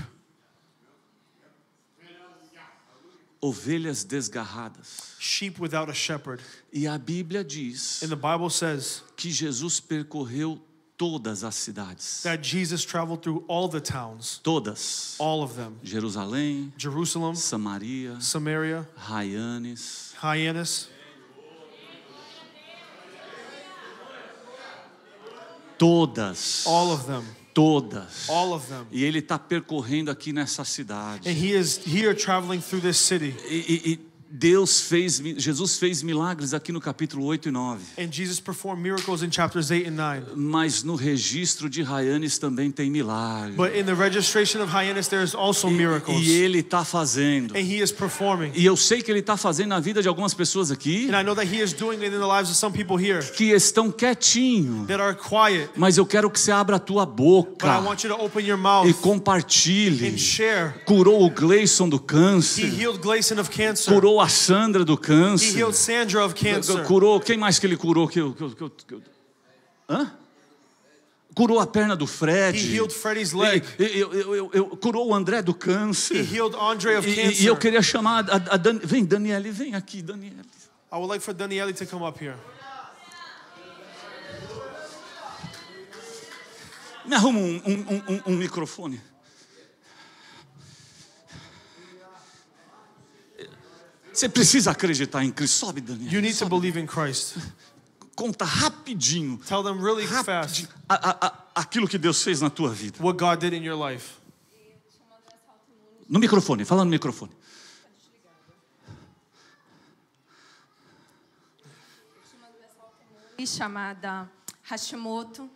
Ovelhas desgarradas. Sheep without a shepherd. E a Bíblia diz And the Bible says que Jesus percorreu todas as cidades. that Jesus traveled through all the towns, Todas. all of them. Jerusalém, Jerusalem, Samaria, Samaria, Raianes, Hyannis, todas. all of them. Todas. All of them. E ele está percorrendo aqui nessa cidade. And he is here traveling through this city. E Jesus fez milagres aqui no capítulo 8 e 9. And Jesus performed miracles in chapters 8 and 9. Mas no registro de Raianes também tem milagres. But in the registration of Hyannis, there is also miracles. E ele está fazendo. And he is performing. E eu sei que ele está fazendo na vida de algumas pessoas aqui And I know that he is doing it in the lives of some people here que estão quietinhos. that are quiet. Mas eu quero que você abra a tua But I boca want you to open your e mouth compartilhe. and share. Curou o Gleison do He câncer. healed Gleason of cancer. Curou a Sandra do He câncer. healed Sandra of cancer. Curou, quem mais que ele curou? Hã? Curou a perna do He Fred. healed Freddie's leg. Curou o André do He câncer. healed Andre of E cancer. eu queria chamar a vem, Daniele, vem aqui, Daniele. I would like for Daniele to come up here. Me arruma um microfone. Você precisa acreditar em Cristo. Sobe, Daniele. You need to sobe. believe in Christ. Conta rapidinho. Tell them really fast Aquilo que Deus fez na tua vida. what God did in your life. No microfone, fala no microfone. Chamada Hashimoto,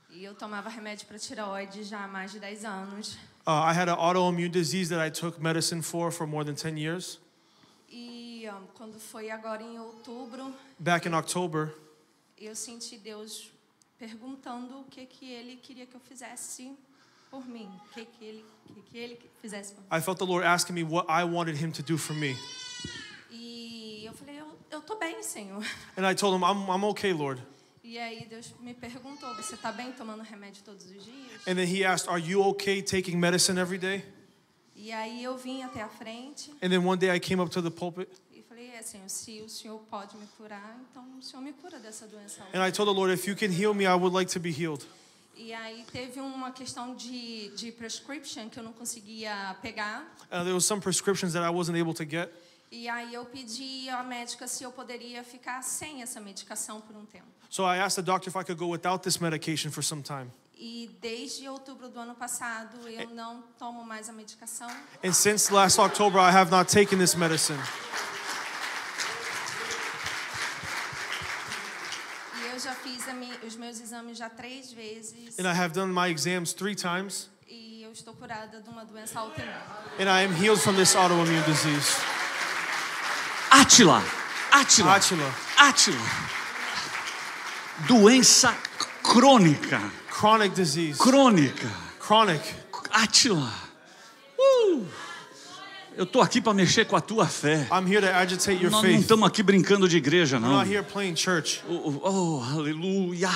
e eu tomava remédio para tireoide já há mais de 10 anos. I had an autoimmune disease that I took medicine for more than 10 years. E quando foi agora em outubro, Back in October, eu senti Deus perguntando o que ele queria que eu fizesse por mim, o que ele fizesse por mim. I felt the Lord asking me what I wanted him to do for me. E eu falei, eu tô bem, Senhor. And I told him, I'm okay, Lord. E aí Deus me perguntou, você tá bem tomando remédio todos os dias? And then he asked, are you okay taking medicine every day? E aí eu vim até a frente And then one day I came up to the pulpit e falei, Senhor, se o Senhor pode me curar, então o Senhor me cura dessa doença. and I told the Lord, if you can heal me, I would like to be healed. E aí teve uma questão de prescription que eu não conseguia pegar. There was some prescriptions that I wasn't able to get. E aí eu pedi à médica se eu poderia ficar sem essa medicação por um tempo. So I asked the doctor if I could go without this medication for some time. E desde outubro do ano passado eu não tomo mais a medicação. And since last October, I have not taken this medicine. E Eu já fiz os meus exames já 3 vezes. And I have done my exams 3 times. E eu estou curada de uma doença autoimune. And I am healed from this autoimmune disease. Átila. Doença crônica. Chronic disease. Crônica. Chronic. Átila. Eu tô aqui para mexer com a tua fé. I'm here to agitate your Nós não faith. estamos aqui brincando de igreja, I'm não. not here playing church. Oh, aleluia.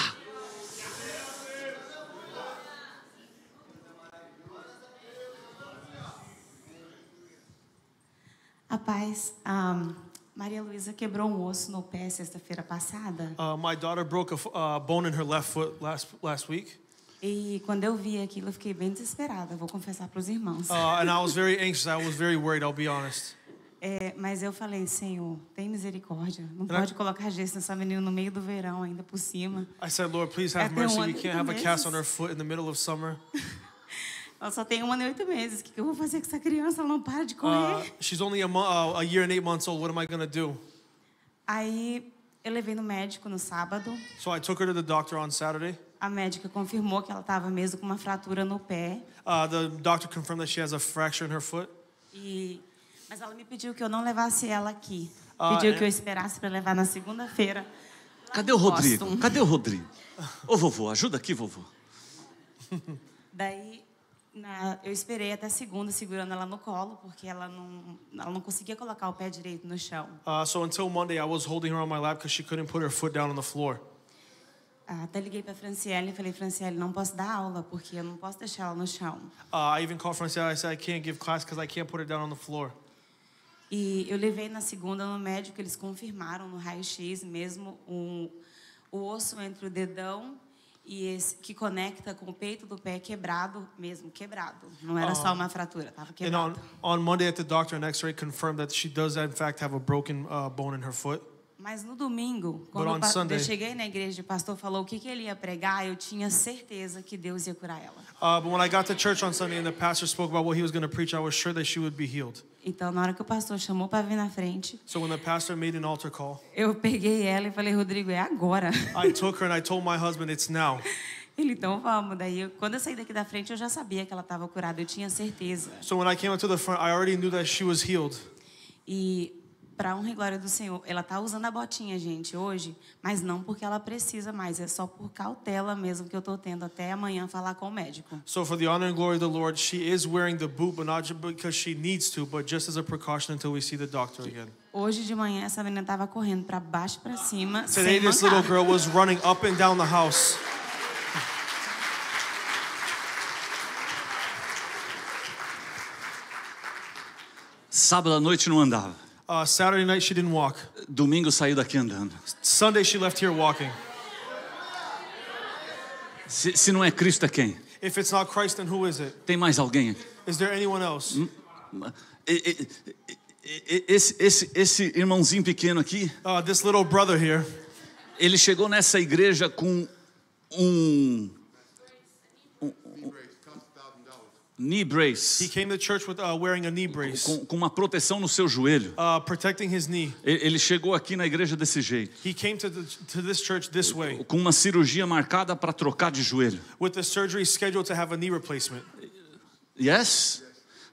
A paz. Maria Luísa quebrou um osso no pé sexta-feira passada. My daughter broke a bone in her left foot last week. E quando eu vi aquilo, eu fiquei bem desesperada. Vou confessar para os irmãos. And I was very anxious. I was very worried, I'll be honest. Mas eu falei, Senhor, tem misericórdia. Não pode colocar gesso nessa menina no meio do verão, ainda por cima. I said, Lord, please have mercy. We can't have a cast on her foot in the middle of summer. Ela só tem 1 ano e 8 meses. O que eu vou fazer com essa criança? Ela não para de correr. She's only a year and 8 months old. What am I going to do? Aí eu levei no médico no sábado. So I took her to the doctor on Saturday. A médica confirmou que ela estava mesmo com uma fratura no pé. The doctor confirmed that she has a fracture in her foot. Mas ela me pediu que eu não levasse ela aqui. Pediu que eu esperasse para levar na segunda-feira. Cadê o Rodrigo? Cadê o Rodrigo? Ô, vovô, ajuda aqui, vovô. Daí, eu esperei até segunda, segurando ela no colo, porque ela não conseguia colocar o pé direito no chão. So until Monday, I was holding her on my lap because she couldn't put her foot down on the floor. Até liguei para Franciele e falei, Franciele, não posso dar aula, porque eu não posso deixar ela no chão. I even called Franciele. I said, I can't give class because I can't put her down on the floor. E eu levei na segunda no médico, eles confirmaram no raio-x mesmo o osso entre o dedão e esse que conecta com o peito do pé quebrado, mesmo quebrado. Não era só uma fratura, estava quebrado. And on Monday at the doctor, an X-ray confirmed that she does in fact have a broken bone in her foot. Mas no domingo, quando eu cheguei na igreja e o pastor falou o que ele ia pregar, eu tinha certeza que Deus ia curar ela. But when I got to church on Sunday and the pastor spoke about what he was going to preach, I was sure that she would be healed. Então, na hora que o pastor chamou para vir na frente, So when the pastor made an altar call, eu peguei ela e falei, Rodrigo, é agora. I took her and I told my husband, it's now. Ele, então vamos. Daí, quando eu saí daqui da frente, eu já sabia que ela estava curada, eu tinha certeza. So when I came up to the front, I already knew that she was healed. E para honra e glória do Senhor, ela tá usando a botinha, gente, hoje, mas não porque ela precisa mais, é só por cautela mesmo que eu tô tendo até amanhã falar com o médico. So for the honor and glory of the Lord, she is wearing the boot, but not because she needs to, but just as a precaution until we see the doctor again. Hoje de manhã essa menina tava correndo para baixo e para cima, Today sem this mancar. little girl was running up and down the house. Sábado à noite não andava. Saturday night she didn't walk. Domingo saiu daqui andando. Sunday she left here walking. Se não é Cristo, é quem? If it's not Christ, then who is it? Tem mais alguém aqui? Is there anyone else? Esse irmãozinho pequeno aqui, This little brother here, ele chegou nessa igreja com knee brace. he came to church with wearing a knee brace, Com uma proteção no seu joelho. protecting his knee. Ele chegou aqui na igreja desse jeito. He came to this church this way, Com uma cirurgia marcada para trocar de joelho. with the surgery scheduled to have a knee replacement. Yes?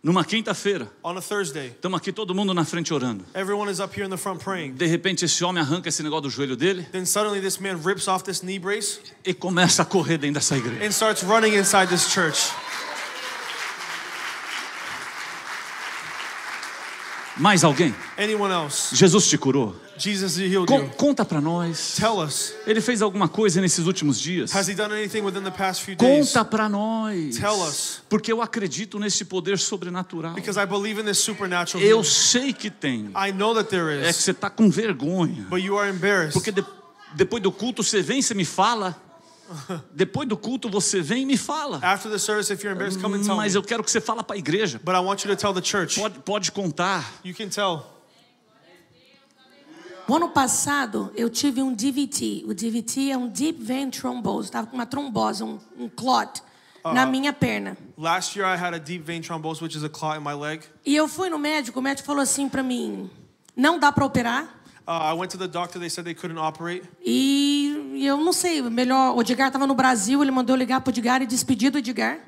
Numa quinta-feira. On a Thursday. Estamos aqui todo mundo na frente orando. Everyone is up here in the front praying. De repente esse homem arranca esse negócio do joelho dele Then suddenly this man rips off this knee brace e começa a correr dentro dessa igreja. and starts running inside this church. Mais alguém? Anyone else? Jesus te curou? Jesus healed you. Conta para nós. Tell us. Ele fez alguma coisa nesses últimos dias? Has he done anything within the past few days? Conta para nós. Tell us. Porque eu acredito nesse poder sobrenatural. Because I believe in this supernatural Eu healing. sei que tem. I know that there É que is. você está com vergonha. But you are embarrassed. Porque depois do culto você vem e você me fala. Depois do culto você vem e me fala. After the service, if you're embarrassed, come and tell Mas me. eu quero que você fale para a igreja. But I want you to tell the church. Pode contar. You can tell. O ano passado, eu tive um DVT. O DVT é um Deep Vein Thrombose. Estava com uma trombose, um clot na minha perna. Last year I had a deep vein thrombose, which is a clot in my leg. E eu fui no médico, o médico falou assim pra mim, não dá pra operar. I went to the doctor, they said they couldn't operate. E E eu não sei, melhor, o Edgar estava no Brasil, ele mandou ligar pro Edgar e despedir do Edgar.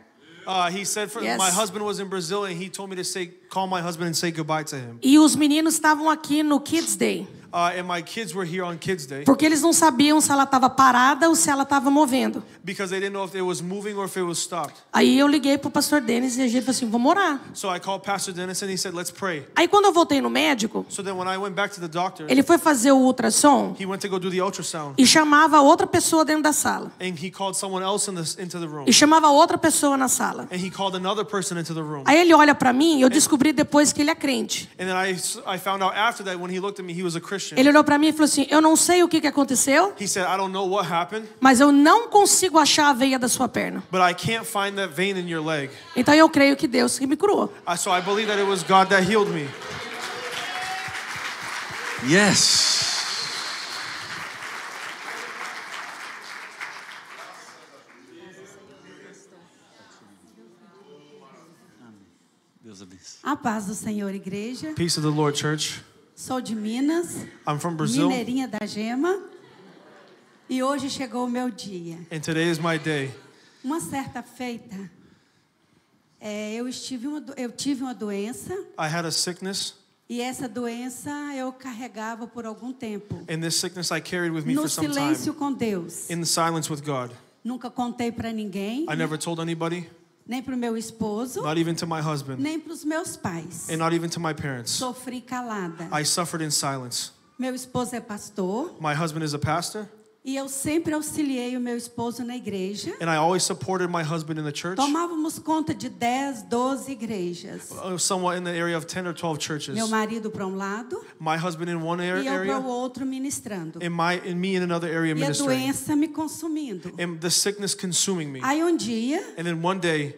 He said Yes. my husband was in Brazil and he told me to call my husband and say goodbye to him. E os meninos estavam aqui no Kids Day. And my kids were here on Kids Day Porque eles não sabiam se ela estava parada ou se ela estava movendo. because they didn't know if it was moving or if it was stopped. Aí eu liguei pro pastor Denis e a gente falou assim, vamos orar. So I called Pastor Dennis and he said, let's pray. Aí quando eu voltei no médico, So then when I went back to the doctor, ele foi fazer o ultrassom he went to go do the ultrasound e chamava outra pessoa dentro da sala. and he called someone else into the room. E chamava outra pessoa na sala. And he called another person into the room. Aí ele olha pra mim e eu descobri depois que ele é crente. And then I found out after that when he looked at me, he was a Christian. Ele olhou pra mim e falou assim, eu não sei o que aconteceu, He said, I don't know what happened, mas eu não consigo achar a veia da sua perna. but I can't find that vein in your leg. Então eu creio que Deus que me curou. So I believe that it was God that healed me. Yes. Deus abençoe. A paz do Senhor, igreja. Peace of the Lord, church. Sou de Minas, I'm from Brazil, mineirinha da Gema. E hoje chegou o meu dia. and today is my day. Uma certa feita, eu tive uma doença. I had a sickness, E essa doença eu carregava por algum tempo. and this sickness I carried with me No for some silêncio time, com Deus. in the silence with God. Nunca contei para ninguém, I never told anybody, nem para o meu esposo, not even to my husband, nem para os meus pais. and not even to my parents. Sofri calada. I suffered in silence. Meu esposo é pastor My husband is a pastor, e eu sempre auxiliei o meu esposo na igreja. and I always supported my husband in the church, Tomávamos conta de 10, 12 igrejas. somewhat in the area of 10 or 12 churches. Meu marido para um lado My husband in one e eu para o area, outro ministrando. and me in another area E a ministering, doença me consumindo. and the sickness consuming me. Aí um dia And then one day,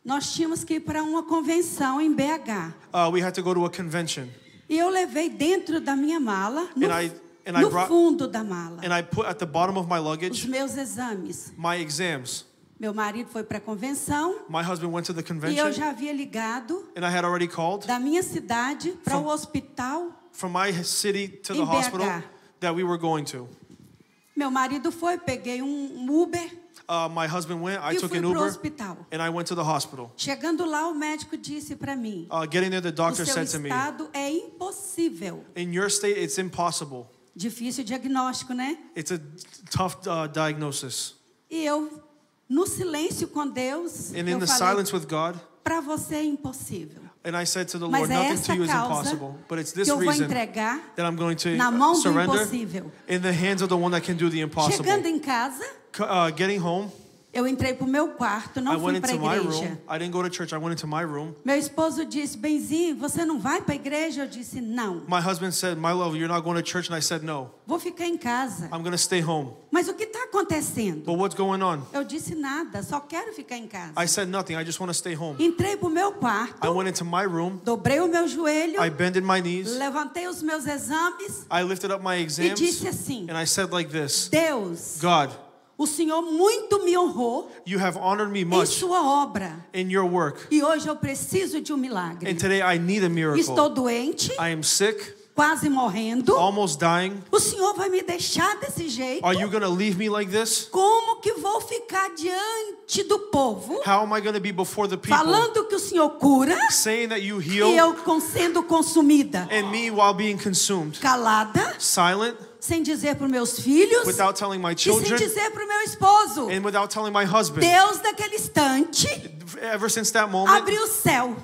nós tínhamos que ir para uma convenção em BH. we had to go to a convention, E eu levei dentro da minha mala, and I no brought- fundo da mala, and I put at the bottom of my os luggage meus exames. my exams. Meu marido foi para a convenção My husband went to the e eu convention, já havia ligado and I had already called da minha cidade para o hospital. from my city to the Em hospital BH. that we were going to. Meu marido foi, peguei um Uber My husband went, I e took fui an para o Uber, hospital. and I went to the hospital. Chegando lá, o médico disse para mim: Getting there, the o doctor seu said to me, estado é impossível. in your state, it's impossible. Difícil diagnóstico, né? It's a tough diagnosis. E eu, no silêncio com Deus, And in eu the falei: silence with God, para você é impossível. and I said to the Mas Lord, é nothing essa to you is causa impossible. But it's this que eu vou reason entregar that I'm going to na mão do surrender impossível. in the hands of the one that can do the impossible. Chegando em casa, Getting home, eu entrei para o meu quarto, I não went fui para a into my igreja. room. I didn't go to church. I went into my room. Meu esposo disse: Benzinho, você não vai para a igreja? Eu disse: não, My husband said, my love, you're not going to church. And I said, no, vou ficar em casa. I'm going to stay home. Mas o que está acontecendo? But what's going on? Eu disse: nada, só quero ficar em casa. I said nothing. I just want to stay home. Entrei para o meu I quarto, went into my room. dobrei o meu joelho, I bended my knees. levantei os meus exames I lifted up my e exams. disse assim: And I said like this, Deus, God, o Senhor muito me honrou you have honored me em much sua obra. in your work. E hoje eu preciso de um milagre. And today I need a Estou miracle. doente, I am sick, quase morrendo. almost dying. O Senhor vai me deixar desse jeito? Are you going to leave me like this? Como que vou ficar diante do povo, How am I going to be before the people? falando que o Senhor cura Saying that you e heal eu sendo consumida, and me while being consumed. calada, Silent, sem dizer para os meus filhos without telling my e sem children dizer para o meu esposo? and without telling my husband. Deus, naquele instante, Ever since that moment, abriu o céu.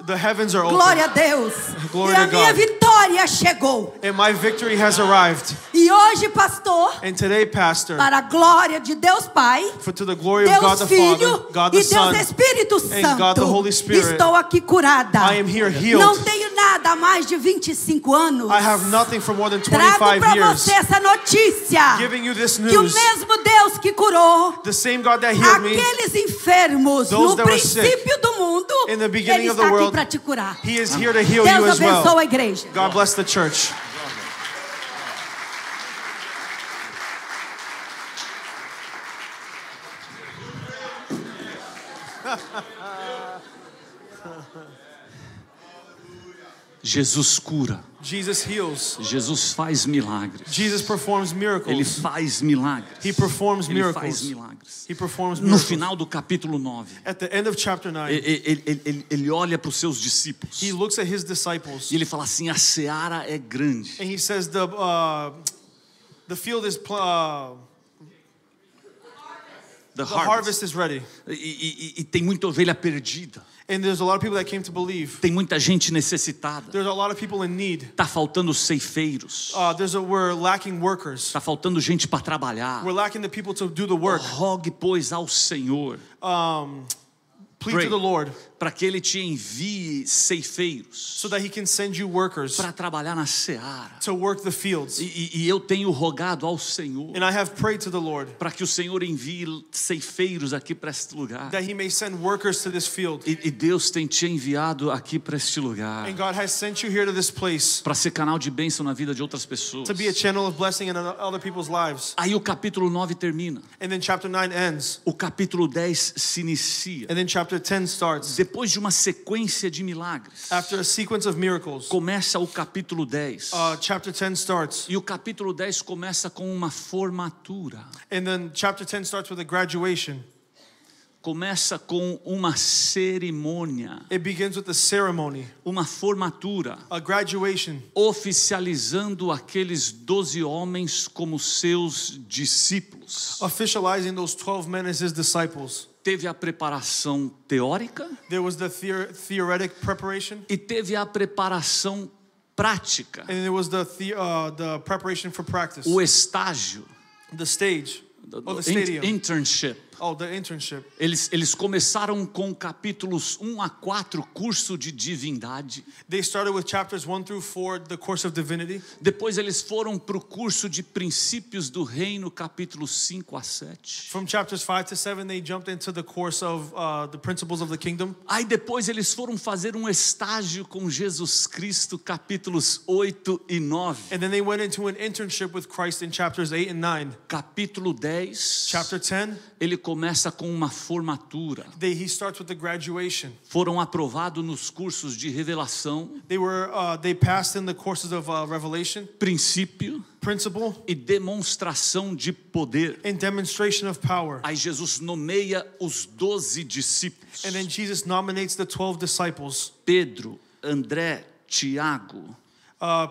the heavens are Glória a open. Deus. Glory E a to minha God. vitória chegou. And my victory has arrived. E hoje, pastor, And today, Pastor, para a glória de Deus Pai, to the glory of God Deus the Filho Father, God e the Son, Deus Espírito and God the Santo, Holy Spirit, estou aqui curada. I am here healed. Não tenho nada há mais de 25 anos. I have nothing for more than Trago 25 para years. você essa notícia. Giving you this Que o news. mesmo Deus que curou The same God that healed me, aqueles enfermos Those no that were sick princípio do mundo, in the beginning Ele of the está aqui world, para te curar. He is here to heal Deus you as abençoe well. a igreja. God bless the church. Jesus cura. Jesus heals. Jesus faz milagres. Jesus performs Ele miracles. faz milagres. He performs Ele faz miracles. milagres. He performs No miracles. final do capítulo 9, At the end of chapter 9, ele olha para os seus discípulos he looks at his disciples e ele fala assim: a seara é grande, and he says the field is the the harvest is ready. E tem muita ovelha perdida, And there's a lot of people that came to believe. tem muita gente necessitada, There's a lot of people in need. tá faltando ceifeiros, We're lacking workers. tá faltando gente para trabalhar. We're lacking the people to do the work. Rogue, pois, ao Senhor Plead Pray. to the Lord para que Ele te envie ceifeiros so that he can send you workers para trabalhar na seara. to work the fields. E eu tenho rogado ao Senhor And I have prayed to the Lord para que o Senhor envie ceifeiros aqui para este lugar. that he may send workers to this field. E Deus tem te enviado aqui para este lugar And God has sent you here to this place para ser canal de bênção na vida de outras pessoas. to be a channel of blessing in other people's lives. Aí o capítulo 9 termina. And then chapter 9 ends. O capítulo 10 se inicia. And then chapter 10 starts. Depois de uma sequência de milagres, After a sequence of miracles, começa o capítulo 10. chapter 10 starts. E o capítulo 10 começa com uma formatura. And then chapter 10 starts with a graduation. Começa com uma cerimônia, It begins with a ceremony, uma formatura, a graduation, oficializando aqueles 12 homens como seus discípulos. officializing those 12 men as his disciples. Teve a preparação teórica There was the theoretic preparation, e teve a preparação prática, and there was the preparation for practice. o estágio, The stage, the stadium. internship. The internship. Eles começaram com capítulos 1 a 4, curso de divindade. They started with chapters 1 through 4, the course of divinity. Depois eles foram para o curso de princípios do reino, capítulos 5 a 7. From chapters 5 to 7, they jumped into the course of the principles of the kingdom. Aí depois eles foram fazer um estágio com Jesus Cristo, capítulos 8 e 9. And then they went into an internship with Christ in chapters 8 and 9. Capítulo 10, Chapter 10, ele começa com uma formatura. he starts with the graduation. Foram aprovados nos cursos de revelação, They passed in the courses of revelation, princípio principle, e demonstração de poder. and demonstration of power. Aí Jesus nomeia os 12 discípulos. And then Jesus nominates the 12 disciples, Pedro, André, Tiago,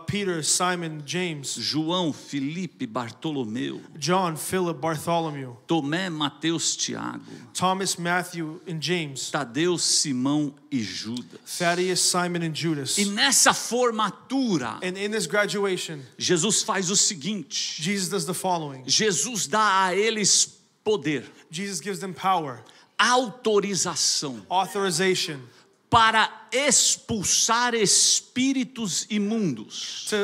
Peter, Simon, James, João, Filipe, Bartolomeu, John, Philip, Bartholomew, Tomé, Mateus, Tiago, Thomas, Matthew, and James, Tadeu, Simão e Judas. Thaddeus, Simon, and Judas. E nessa formatura, And in this graduation, Jesus faz o seguinte: Jesus does the following. Jesus dá a eles poder, Jesus gives them power, autorização authorization para expulsar espíritos imundos to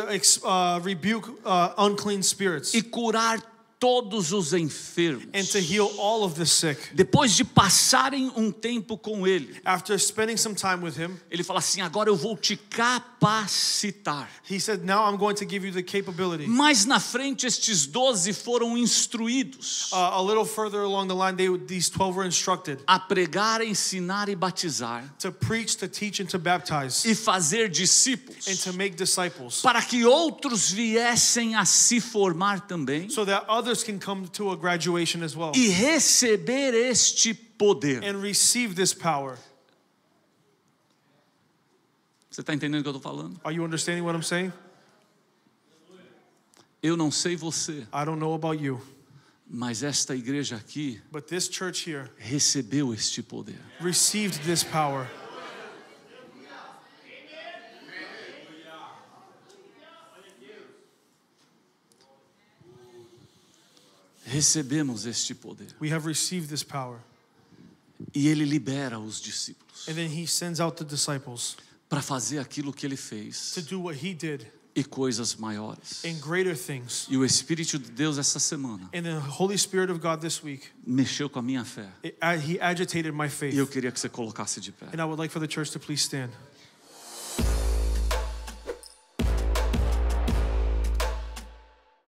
rebuke unclean spirits e curar todos os enfermos. and to heal all of the sick. Depois de passarem um tempo com ele, After spending some time with him, ele fala assim: agora eu vou te capacitar. he said, now I'm going to give you the capability. Mais na frente, estes 12 foram instruídos A little further along the line, these 12 were instructed a pregar, ensinar e batizar to preach, to teach, and to baptize, e fazer discípulos, and to make disciples, para que outros viessem a se formar também so that others can come to a graduation as well e receber este poder. and receive this power. Você está entendendo o que eu estou falando? Are you understanding what I'm saying? Eu não sei você, I don't know about you, mas esta igreja aqui but this church here recebeu este poder. received this power. Recebemos este poder. We have received this power. E ele libera os discípulos And then he sends out the disciples para fazer aquilo que ele fez to do what he did e coisas maiores. and greater things. E o Espírito de Deus essa semana And the Holy Spirit of God this week, mexeu com a minha fé. he agitated my E faith. eu queria que você colocasse de pé. And I would like for the church to please stand.